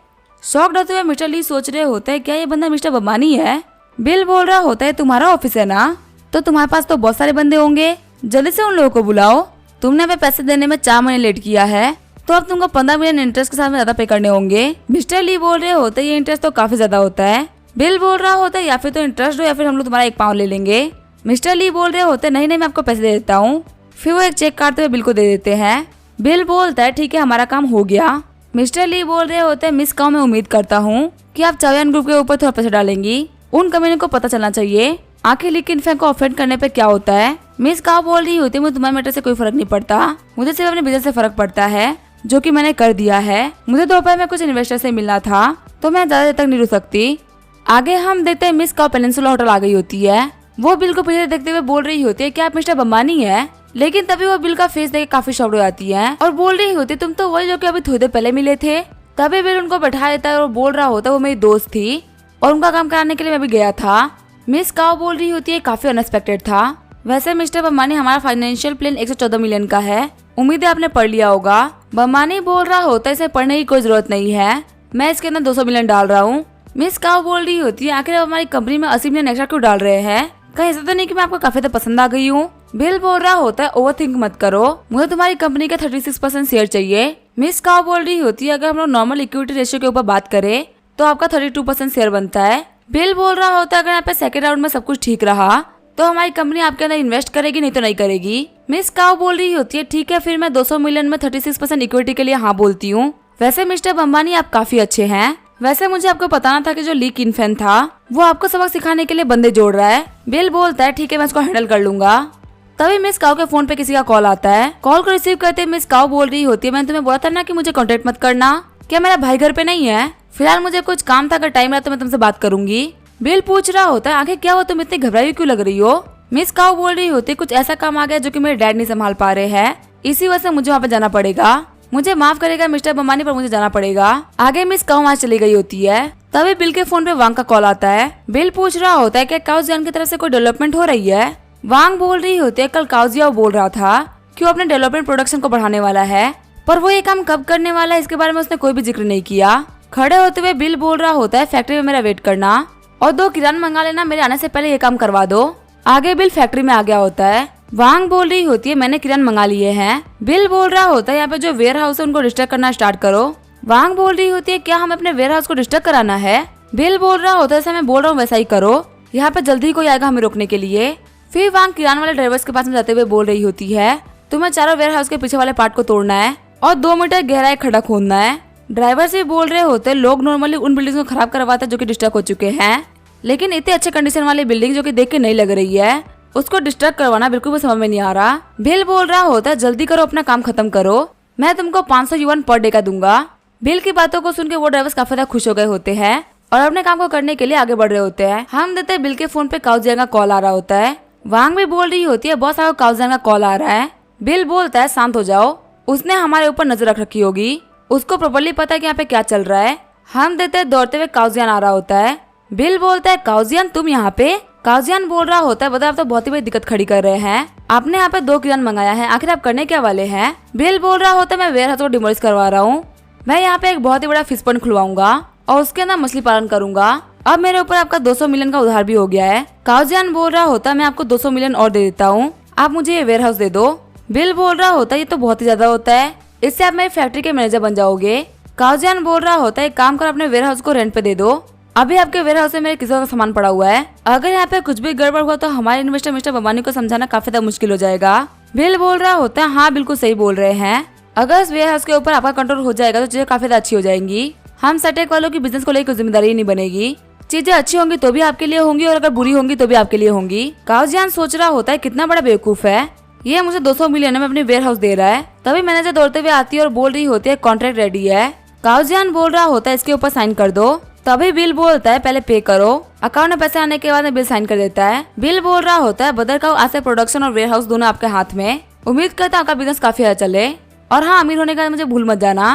शॉक्ड होते हुए मिस्टर ली सोच रहे होते हैं क्या ये बंदा मिस्टर बबानी है। बिल बोल रहा होता है तुम्हारा ऑफिस है ना, तो तुम्हारे पास तो बहुत सारे बंदे होंगे, जल्दी से उन लोगों को बुलाओ। तुमने हमें पैसे देने में 4 महीने लेट किया है तो अब तुमको 15 मिलियन इंटरेस्ट के साथ में ज्यादा पे करने होंगे। मिस्टर ली बोल रहे होते ये इंटरेस्ट तो काफी ज्यादा होता है। बिल बोल रहा होता है या फिर तो इंटरेस्ट दो या फिर हम लोग तुम्हारा 1 पाउंड ले लेंगे। मिस्टर ली बोल रहे होते नहीं मैं आपको पैसे दे देता हूँ। फिर वो एक चेक काटते हुए बिल को दे देते हैं। बिल बोलता है ठीक है हमारा काम हो गया। मिस्टर ली बोल रहे होते हैं मिस काओ मैं उम्मीद करता हूँ कि आप चावयान ग्रुप के ऊपर थोड़ा पैसे डालेंगी, उन कमीने को पता चलना चाहिए आखिर ली किन्फेन को ऑफेंड करने पे क्या होता है। मिस काओ बोल रही होती है मुझे तुम्हारे मैटर से कोई फर्क नहीं पड़ता, मुझे सिर्फ अपने बिजनेस से फर्क पड़ता है जो कि मैंने कर दिया है। मुझे दोपहर में कुछ इन्वेस्टर से मिलना था तो मैं ज्यादा देर तक नहीं रुक सकती। आगे हम देखते हैं मिस काओ पेनिनसुला होटल आ गई होती है। वो बिल को पीछे देखते हुए बोल रही होती है क्या आप मिस्टर बम्बानी है, लेकिन तभी वो बिल का फेस देख काफी शॉक्ड हो जाती है और बोल रही होती तुम तो वही जो कि अभी थोड़ी देर पहले मिले थे। तभी बिल उनको बैठा देता है और बोल रहा होता है वो मेरी दोस्त थी और उनका काम कराने के लिए मैं भी गया था। मिस काओ बोल रही होती है काफी अनएक्सपेक्टेड था। वैसे मिस्टर बम्बानी हमारा फाइनेंशियल प्लान 114 मिलियन का है, उम्मीद है आपने पढ़ लिया होगा। बम्बानी बोल रहा होता है इसे पढ़ने की कोई जरूरत नहीं है, मैं इसके अंदर 200 मिलियन डाल रहा हूँ। मिस काओ बोल रही होती है आखिर हमारी कंपनी में 80 मिलियन एक्स्ट्रा क्यों डाल रहे हैं, कहीं ऐसा तो नहीं कि मैं आपको काफी तो पसंद आ गई हूँ। बिल बोल रहा होता है ओवर थिंक मत करो, मुझे तुम्हारी कंपनी का 36% शेयर चाहिए। मिस काओ बोल रही होती है अगर हम लोग नॉर्मल इक्विटी रेशियो के ऊपर बात करें तो आपका 32% शेयर बनता है। बिल बोल रहा होता है अगर यहाँ पे सेकेंड राउंड में सब कुछ ठीक रहा तो हमारी कंपनी आपके अंदर इन्वेस्ट करेगी, नहीं तो नहीं करेगी। मिस काओ बोल रही होती है ठीक है फिर मैं 200 मिलियन में 36% इक्विटी के लिए हाँ बोलती हूँ। वैसे मिस्टर बम्बानी आप काफी अच्छे हैं, वैसे मुझे आपको बताना था कि जो ली किन्फेन था वो आपको सबक सिखाने के लिए बंदे जोड़ रहा है। बिल बोलता है ठीक है मैं इसको हैंडल कर लूंगा। तभी मिस काओ के फोन पे किसी का कॉल आता है। कॉल को रिसीव करते मिस काओ बोल रही होती है मैंने तुम्हें बोला था ना कि मुझे कांटेक्ट मत करना, क्या मेरा भाई घर पे नहीं है, फिलहाल मुझे कुछ काम था, अगर टाइम रहा तो मैं तुमसे बात करूंगी। बिल पूछ रहा होता है आखिर क्या हो तुम इतनी घबराई क्यों लग रही हो। मिस काओ बोल रही होती है कुछ ऐसा काम आ गया जो कि मेरे डैड नहीं संभाल पा रहे हैं, इसी वजह से मुझे वहाँ पे जाना पड़ेगा, मुझे माफ करेगा मिस्टर बम्बानी पर मुझे जाना पड़ेगा। आगे मिस काओ वहाँ चली गई होती है। तभी बिल के फोन पे वांग का कॉल आता है। बिल पूछ रहा होता है क्या काउजियान की तरफ से कोई डेवलपमेंट हो रही है। वांग बोल रही होती है कल काउजिया बोल रहा था कि वो अपने डेवलपमेंट प्रोडक्शन को बढ़ाने वाला है, पर वो ये काम कब करने वाला है इसके बारे में उसने कोई भी जिक्र नहीं किया। खड़े होते हुए बिल बोल रहा होता है फैक्ट्री में मेरा वेट करना और 2 किरान मंगा लेना, मेरे आने से पहले ये काम करवा दो। आगे बिल फैक्ट्री में आ गया होता है। वांग बोल रही होती है मैंने किरान मंगा लिए हैं। बिल बोल रहा होता है यहाँ पे जो वेयर हाउस है उनको डिस्टर्ब करना स्टार्ट करो। वांग बोल रही होती है क्या हम अपने वेयर हाउस को डिस्टर्ब कराना है। बिल बोल रहा होता है जैसा मैं बोल रहा हूँ वैसा ही करो, यहाँ पे जल्दी कोई आएगा हमें रोकने के लिए। फिर वांग किरान वाले ड्राइवर्स के पास में जाते हुए बोल रही होती है तुम्हें चारों वेयर हाउस के पीछे वाले पार्ट को तोड़ना है और 2 मीटर गहरा एक खड्डा खोदना है। ड्राइवर से बोल रहे होते लोग नॉर्मली उन बिल्डिंग को खराब करवाते हैं जो कि डिस्टर्ब हो चुके हैं, लेकिन इतने अच्छे कंडीशन वाली बिल्डिंग जो कि देख के नहीं लग रही है उसको डिस्टर्ब करवाना बिल्कुल भी समझ में नहीं आ रहा। बिल बोल रहा होता है जल्दी करो अपना काम खत्म करो, मैं तुमको 500 युआन पर डे का दूंगा। बिल की बातों को सुन के वो ड्राइवर्स काफी ज्यादा खुश हो गए होते हैं और अपने काम को करने के लिए आगे बढ़ रहे होते हैं। हम देते हैं बिल के फोन पे काउजियान का कॉल आ रहा होता है। वांग भी बोल रही होती है बॉस आपको काउजियान का कॉल आ रहा है। बिल बोलता है शांत हो जाओ, उसने हमारे ऊपर नजर रख रखी होगी, उसको प्रॉपर्ली पता है कि यहाँ पे क्या चल रहा है। हम देते हैं दौड़ते हुए काउजियान आ रहा होता है। बिल बोलता है काउजियान तुम यहाँ पे। काउजियान बोल रहा होता है बताओ आप तो बहुत ही बड़ी दिक्कत खड़ी कर रहे हैं, आपने यहाँ पे 2 किरान मंगाया है, आखिर आप करने क्या वाले हैं। बिल बोल रहा होता है मैं वेयर हाउस को डिमोलिश करवा रहा हूँ, मैं यहाँ पे एक बहुत ही बड़ा फिश पॉन्ड खुलवाऊंगा और उसके अंदर मछली पालन करूंगा, अब मेरे ऊपर आपका 200 मिलियन का उधार भी हो गया है। काउजियान बोल रहा होता है मैं आपको 200 मिलियन और दे देता हूँ, आप मुझे ये वेयर हाउस दे दो। बिल बोल रहा होता है ये तो बहुत ही ज्यादा होता है, इससे आप मेरी फैक्ट्री के मैनेजर बन जाओगे। काउजियान बोल रहा होता है काम कर अपने वेयर हाउस को रेंट पे दे दो, अभी आपके वेयर हाउस में मेरे किसी का सामान पड़ा हुआ है, अगर यहाँ पे कुछ भी गड़बड़ हुआ तो हमारे इन्वेस्टर मिस्टर बबानी को समझाना काफी ज्यादा मुश्किल हो जाएगा। बिल बोल रहा होता है, हाँ बिल्कुल सही बोल रहे हैं, अगर इस वेयर हाउस के ऊपर आपका कंट्रोल हो जाएगा तो चीजें काफी ज्यादा अच्छी हो जाएंगी। हम सटेक वालों की बिजनेस को लेकर जिम्मेदारी नहीं बनेगी, चीजें अच्छी होंगी तो भी आपके लिए होंगी और अगर बुरी होंगी तो भी आपके लिए होंगी। काउजियान सोच रहा होता है कितना बड़ा बेवकूफ है, ये मुझे 200 मिलियन में अपनी वेयर हाउस दे रहा है। तभी मैनेजर दौड़ते हुए आती है और बोल रही होती है कॉन्ट्रैक्ट रेडी है। काउजियान बोल रहा होता है इसके ऊपर साइन कर दो। तभी बिल बोलता है पहले पे करो। अकाउंट में पैसे आने के बाद बिल साइन कर देता है। बिल बोल रहा होता है बदर का आज से प्रोडक्शन और वेयर हाउस दोनों आपके हाथ में, उम्मीद करता हूँ आपका बिजनेस काफी अच्छा चले और हाँ अमीर होने का मुझे भूल मत जाना।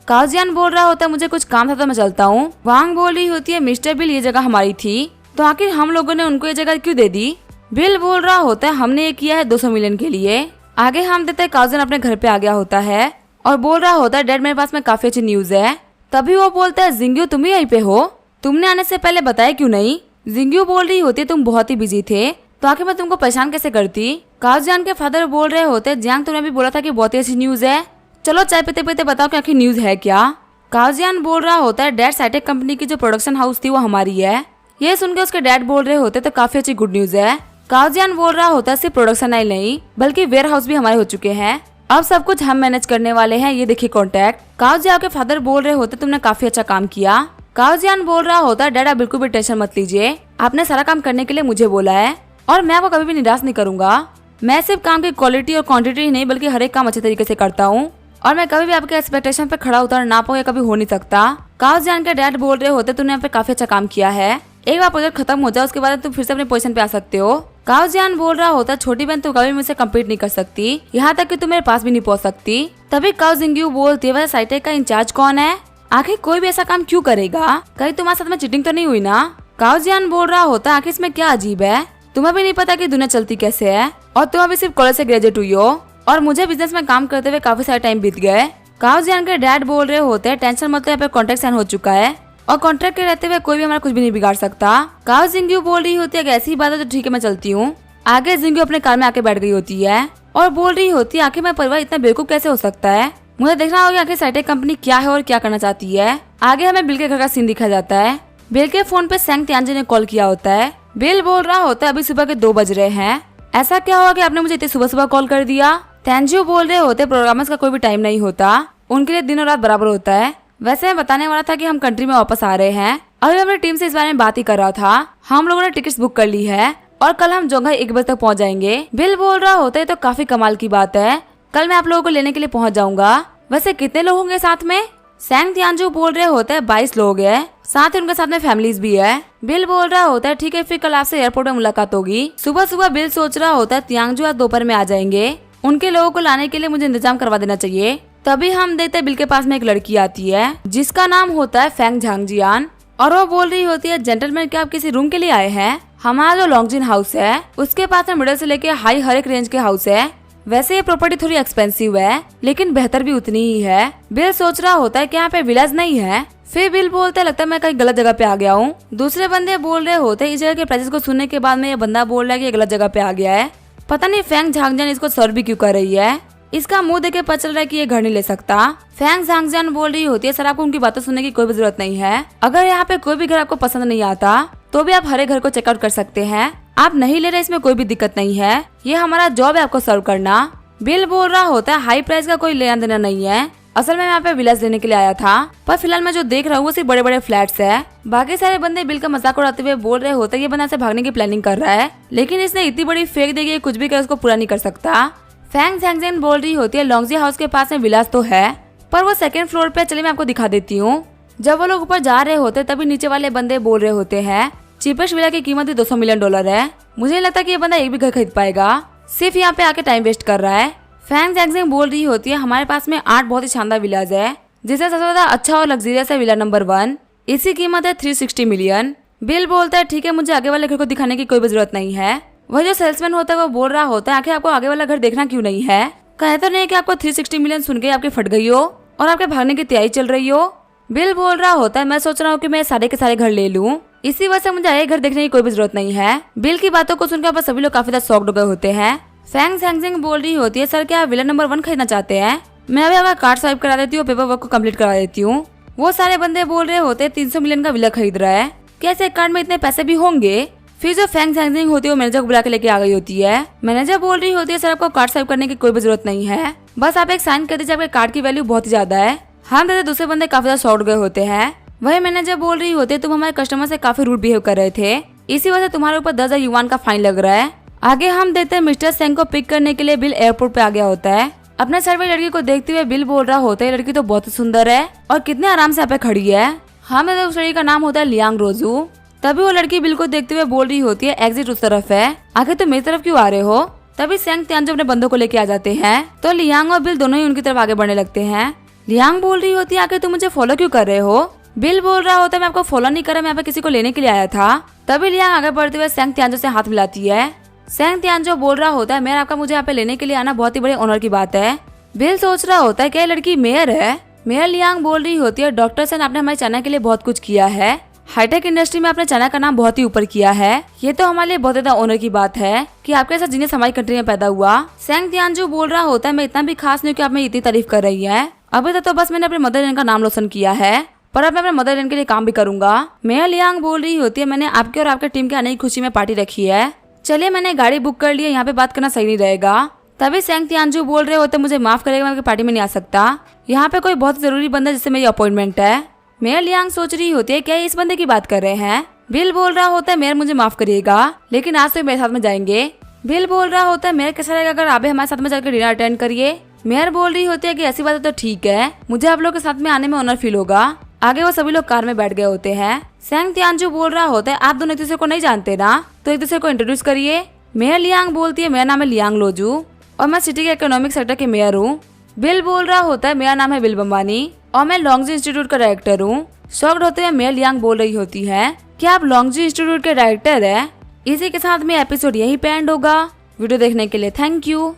काउजियान बोल रहा होता है मुझे कुछ काम था तो मैं चलता हूँ। वांग बोल रही होती है मिस्टर बिल ये जगह हमारी थी तो आखिर हम लोगों ने उनको ये जगह क्यों दे दी। बिल बोल रहा होता है हमने ये किया है 200 मिलियन के लिए। आगे हम देते हैं काउजियन अपने घर पे आ गया होता है और बोल रहा होता है डैड मेरे पास में काफी अच्छी न्यूज है। तभी वो बोलता है जिंग्यू तुम ही यहीं पे हो, तुमने आने से पहले बताया क्यों नहीं। जिंग्यू बोल रही होती है तुम बहुत ही बिजी थे तो आखिर मैं तुमको परेशान कैसे करती। काउजियान के फादर बोल रहे होते जियांग तुमने भी बोला था कि बहुत ही अच्छी न्यूज है, चलो चाय पीते पीते बताओ कि आखिर न्यूज है क्या। काउजियान बोल रहा होता है डैड साइटेक कंपनी की जो प्रोडक्शन हाउस थी वो हमारी है। ये सुनकर उसके डैड बोल रहे होते तो काफी अच्छी गुड न्यूज है। काउजियान बोल रहा होता है सिर्फ प्रोडक्शन ही नहीं बल्कि वेयर हाउस भी हमारे हो चुके हैं, अब सब कुछ हम मैनेज करने वाले हैं, ये देखिए कॉन्टैक्ट। काउजियान के फादर बोल रहे होते तुमने काफी अच्छा काम किया। काउजियान बोल रहा होता है डैड आप बिल्कुल भी टेंशन मत लीजिए, आपने सारा काम करने के लिए मुझे बोला है और मैं आपको कभी भी निराश नहीं करूंगा। मैं सिर्फ काम की क्वालिटी और क्वांटिटी ही नहीं बल्कि हर एक काम अच्छे तरीके से करता हूँ और मैं कभी भी आपके एक्सपेक्टेशन पे खड़ा उतर ना पाऊँ, कभी हो नहीं सकता। काउजियान के डैड बोल रहे होते तुमने यहाँ पे काफी अच्छा काम किया है, एक बार प्रोजेक्ट खत्म हो जाए उसके बाद तुम फिर से अपने पोजीशन पे आ सकते हो। काउजियान बोल रहा होता छोटी बहन तुम कभी मुझसे कम्पीट नहीं कर सकती, यहाँ तक कि तुम मेरे पास भी नहीं पहुँच सकती। तभी काउजिंग्यू बोलती है वैसे साइटेक का इंचार्ज कौन है, आखिर कोई भी ऐसा काम क्यों करेगा, कहीं तुम्हारे साथ में चीटिंग तो नहीं हुई ना। काउजियान बोल रहा होता आखिर इसमें क्या अजीब है, तुम्हें भी नहीं पता कि दुनिया चलती कैसे है और तुम अभी सिर्फ कॉलेज से ग्रेजुएट हुई हो और मुझे बिजनेस में काम करते हुए काफी सारा टाइम बीत गए। काउजियान के डैड बोल रहे होते हैं टेंशन मत लो, यहाँ पे कॉन्ट्रैक्ट साइन हो चुका है और कॉन्ट्रैक्ट के रहते हुए कोई भी हमारा कुछ भी नहीं बिगाड़ सकता। काउजिंग्यू बोल रही होती है ऐसी बात है तो ठीक है मैं चलती हूँ। आगे जिंग्यू अपने कार में आके बैठ गई होती है और बोल रही होती है आखिर मैं परिवार इतना बेवकूफ कैसे हो सकता है, मुझे देखना होगा आखिर साइटेक कंपनी क्या है और क्या करना चाहती है। आगे हमें बिल के घर का सीन दिखा जाता है। बिल के फोन पे सैंग तियानजी ने कॉल किया होता है। बिल बोल रहा होता है अभी सुबह के 2 बज रहे हैं, ऐसा क्या हुआ कि आपने मुझे इतनी सुबह सुबह कॉल कर दिया। तेंजू बोल रहे होते प्रोग्रामर्स का कोई भी टाइम नहीं होता, उनके लिए दिन और रात बराबर होता है। वैसे मैं बताने वाला था कि हम कंट्री में वापस आ रहे हैं, अभी अपनी टीम से इस बारे में बात ही कर रहा था। हम लोगों ने टिकट्स बुक कर ली है और कल हम जोंघाई 1 बजे तक पहुंच जाएंगे। बिल बोल रहा होता है तो काफी कमाल की बात है, कल मैं आप लोगों को लेने के लिए पहुंच जाऊंगा। वैसे कितने लोग होंगे साथ में। सैंग तियानजू बोल रहे होते हैं 22 लोग हैं, साथ ही उनके साथ में फैमिलीज भी है। बिल बोल रहा होता है ठीक है फिर कल आपसे एयरपोर्ट में मुलाकात होगी। सुबह सुबह बिल सोच रहा होता है तियांजू आज दोपहर में आ जाएंगे, उनके लोगों को लाने के लिए मुझे इंतजाम करवा देना चाहिए। तभी हम देखते हैं बिल के पास में एक लड़की आती है जिसका नाम होता है फेंग झांगजियान और वो बोल रही होती है जेंटलमैन क्या आप किसी रूम के लिए आए हैं, हमारा जो लॉन्गजिन हाउस है उसके पास में मिडिल से लेके हाई हर एक रेंज के हाउस है। वैसे ये प्रॉपर्टी थोड़ी एक्सपेंसिव है लेकिन बेहतर भी उतनी ही है। बिल सोच रहा होता है कि यहाँ पे विलेज नहीं है। फिर बिल बोलता है लगता है मैं कहीं गलत जगह पे आ गया हूँ। दूसरे बंदे बोल रहे होते हैं इस जगह के प्राइसेस को सुनने के बाद में ये बंदा बोल रहा है कि ये गलत जगह पे आ गया है, पता नहीं फेंग झांगजियान इसको सर्व भी क्यों कर रही है, इसका मुंह देख के पता चल रहा है कि ये घर नहीं ले सकता। फेंग झांगजियान बोल रही होती है सर आपको उनकी बातें सुनने की कोई भी जरूरत नहीं है, अगर यहाँ पे कोई भी घर आपको पसंद नहीं आता तो भी आप हर एक घर को चेकआउट कर सकते हैं, आप नहीं ले रहे इसमें कोई भी दिक्कत नहीं है, ये हमारा जॉब है आपको सर्व करना। बिल बोल रहा होता है हाई प्राइस का कोई लेना देना नहीं है, असल में यहाँ पे विलास लेने के लिए आया था, पर फिलहाल मैं जो देख रहा हूँ वो सिर्फ बड़े बड़े फ्लैट्स है। बाकी सारे बंदे बिल का मजाक उड़ाते हुए बोल रहे होते ये बंदा से भागने की प्लानिंग कर रहा है लेकिन इसने इतनी बड़ी फेंक दी कुछ भी कर उसको पूरा नहीं कर सकता। फेंग झांगजियान बोल रही होती है लॉन्गजी हाउस के पास में विलास तो है पर वो 2nd फ्लोर पे, चलिए मैं आपको दिखा देती हूँ। जब वो लोग ऊपर जा रहे होते तभी नीचे वाले बंदे बोल रहे होते हैं चीपेस्ट विला की कीमत ही $200 मिलियन है, मुझे लगता है कि ये बंदा एक भी घर खरीद पाएगा, सिर्फ यहाँ पे आके टाइम वेस्ट कर रहा है। फेंग झांगजियान बोल रही होती है हमारे पास में 8 बहुत ही शानदार विलाज है जिससे सबसे ज्यादा अच्छा और लग्जरियस है विला नंबर 1, इसकी कीमत है 360 मिलियन। बिल बोलता है ठीक है मुझे आगे वाले घर को दिखाने की कोई भी जरूरत नहीं है। वह जो सेल्समैन होता है वो बोल रहा होता है आखिर आपको आगे वाला घर देखना क्यों नहीं है, कहे तो नहीं कि आपको 360 मिलियन सुन के आपके फट गई हो और आपके भागने की तैयारी चल रही हो। बिल बोल रहा होता है मैं सोच रहा हूँ कि मैं सारे के सारे घर ले लूँ, इसी वजह से मुझे आगे घर देखने की कोई भी जरूरत नहीं है। बिल की बातों को सुनकर सभी लोग काफी ज्यादा शॉक्ड हो गए होते हैं। फेंग झांगजियान बोल रही होती है सर क्या आप विला नंबर 1 खरीदना चाहते हैं, मैं अभी आपका कार्ड स्वाइप करा देती हूँ, पेपर वर्क को कम्प्लीट करा देती हूँ। वो सारे बंदे बोल रहे होते हैं 300 मिलियन का विला खरीद रहा है, क्या ऐसे अकाउंट में इतने पैसे भी होंगे? फिर जो फैंग सैंगजिंग होती है वो मैनेजर को बुला के लेके आ गई होती है। मैनेजर बोल रही होती है सर आपको कार्ड स्वाइप करने की कोई भी जरूरत नहीं है, बस आप एक साइन कर दीजिए, आपके कार्ड की वैल्यू बहुत ही ज्यादा है। हम तो दूसरे बंदे काफी ज्यादा शॉर्ट गए होते हैं। वही मैनेजर बोल रही होती है तुम हमारे कस्टमर से काफी रूड बिहेव कर रहे थे, इसी वजह से तुम्हारे ऊपर 10,000 युआन का फाइन लग रहा है। आगे हम देखते हैं मिस्टर सेंग को पिक करने के लिए बिल एयरपोर्ट पे आ गया होता है। अपने सर में लड़की को देखते हुए बिल बोल रहा होता है लड़की तो बहुत ही सुंदर है और कितने आराम से यहाँ पे खड़ी है। हम देखते उस लड़की का नाम होता है लियांग रोजू। तभी वो लड़की बिल को देखते हुए बोल रही होती है एग्जिट उस तरफ है, आगे तुम मेरी तरफ क्यों आ रहे हो? तभी सेंग तियानजो अपने बंदों को लेके आ जाते हैं तो लियांग और बिल दोनों ही उनकी तरफ आगे बढ़ने लगते हैं। लियांग बोल रही होती है आगे तुम मुझे फॉलो क्यों कर रहे हो? बिल बोल रहा होता है मैं आपको फॉलो नहीं कर रहा, मैं यहाँ पे किसी को लेने के लिए आया था। तभी लियांग आगे बढ़ते हुए सेंग तियानजो से हाथ मिलाती है। सेंग तियानजो बोल रहा होता है मेयर आपका मुझे यहाँ पे लेने के लिए आना बहुत ही बड़े ऑनर की बात है। बिल सोच रहा होता है क्या लड़की मेयर है? मेयर लियांग बोल रही होती है डॉक्टर सेन आपने हमारे चाइना के लिए बहुत कुछ किया है, हाईटेक इंडस्ट्री में आपने चाइना का नाम बहुत ही ऊपर किया है, ये तो हमारे लिए बहुत ज्यादा ऑनर की बात है कि आपके साथ जीनियस हमारी कंट्री में पैदा हुआ। सेंग तियानजो बोल रहा होता है मैं इतना भी खास नहीं कि आप मेरी इतनी तारीफ कर रही है, अभी तक तो बस मैंने अपने मदरलैंड का नाम रोशन किया है, पर अब मैं अपने मदरलैंड के लिए काम भी करूंगा। मेयर लियांग बोल रही होती है मैंने आपके और आपके टीम के आने की खुशी में पार्टी रखी है, चलिए मैंने गाड़ी बुक कर ली है, यहाँ पे बात करना सही नहीं रहेगा। तभी सेंग तियानजो बोल रहे होते मुझे माफ करेगा, मैं आपकी पार्टी में नहीं आ सकता, यहाँ पे कोई बहुत जरूरी बंदा जिससे मेरी अपॉइंटमेंट है। मेयर लियांग सोच रही होती है क्या इस बंदे की बात कर रहे हैं? बिल बोल रहा होता है मेयर मुझे माफ करिएगा लेकिन आज तो मेरे साथ में जाएंगे। बिल बोल रहा होता है मेयर कैसा रहेगा अगर आप हमारे साथ में जाकर डिनर अटेंड करिए। मेयर बोल रही होती है कि ऐसी बात है तो ठीक है, मुझे आप लोग के साथ में आने में ऑनर फील होगा। आगे वो सभी लोग कार में बैठ गए होते हैं। सेंग तियानजो बोल रहा होता है आप दोनों एक दूसरे को नहीं जानते ना, तो एक दूसरे को इंट्रोड्यूस करिए। मेयर लियांग बोलती है मेरा नाम है लियांग लोजू और मैं सिटी के इकोनॉमिक सेक्टर के मेयर हूँ। बिल बोल रहा होता है मेरा नाम है बिल बम्बानी और मैं लॉन्गजी इंस्टीट्यूट का डायरेक्टर हूँ। शॉक्ड होते हुए मेयर लियांग बोल रही होती है क्या आप लॉन्गजी इंस्टीट्यूट के डायरेक्टर है? इसी के साथ में एपिसोड यही पे एंड होगा। वीडियो देखने के लिए थैंक यू।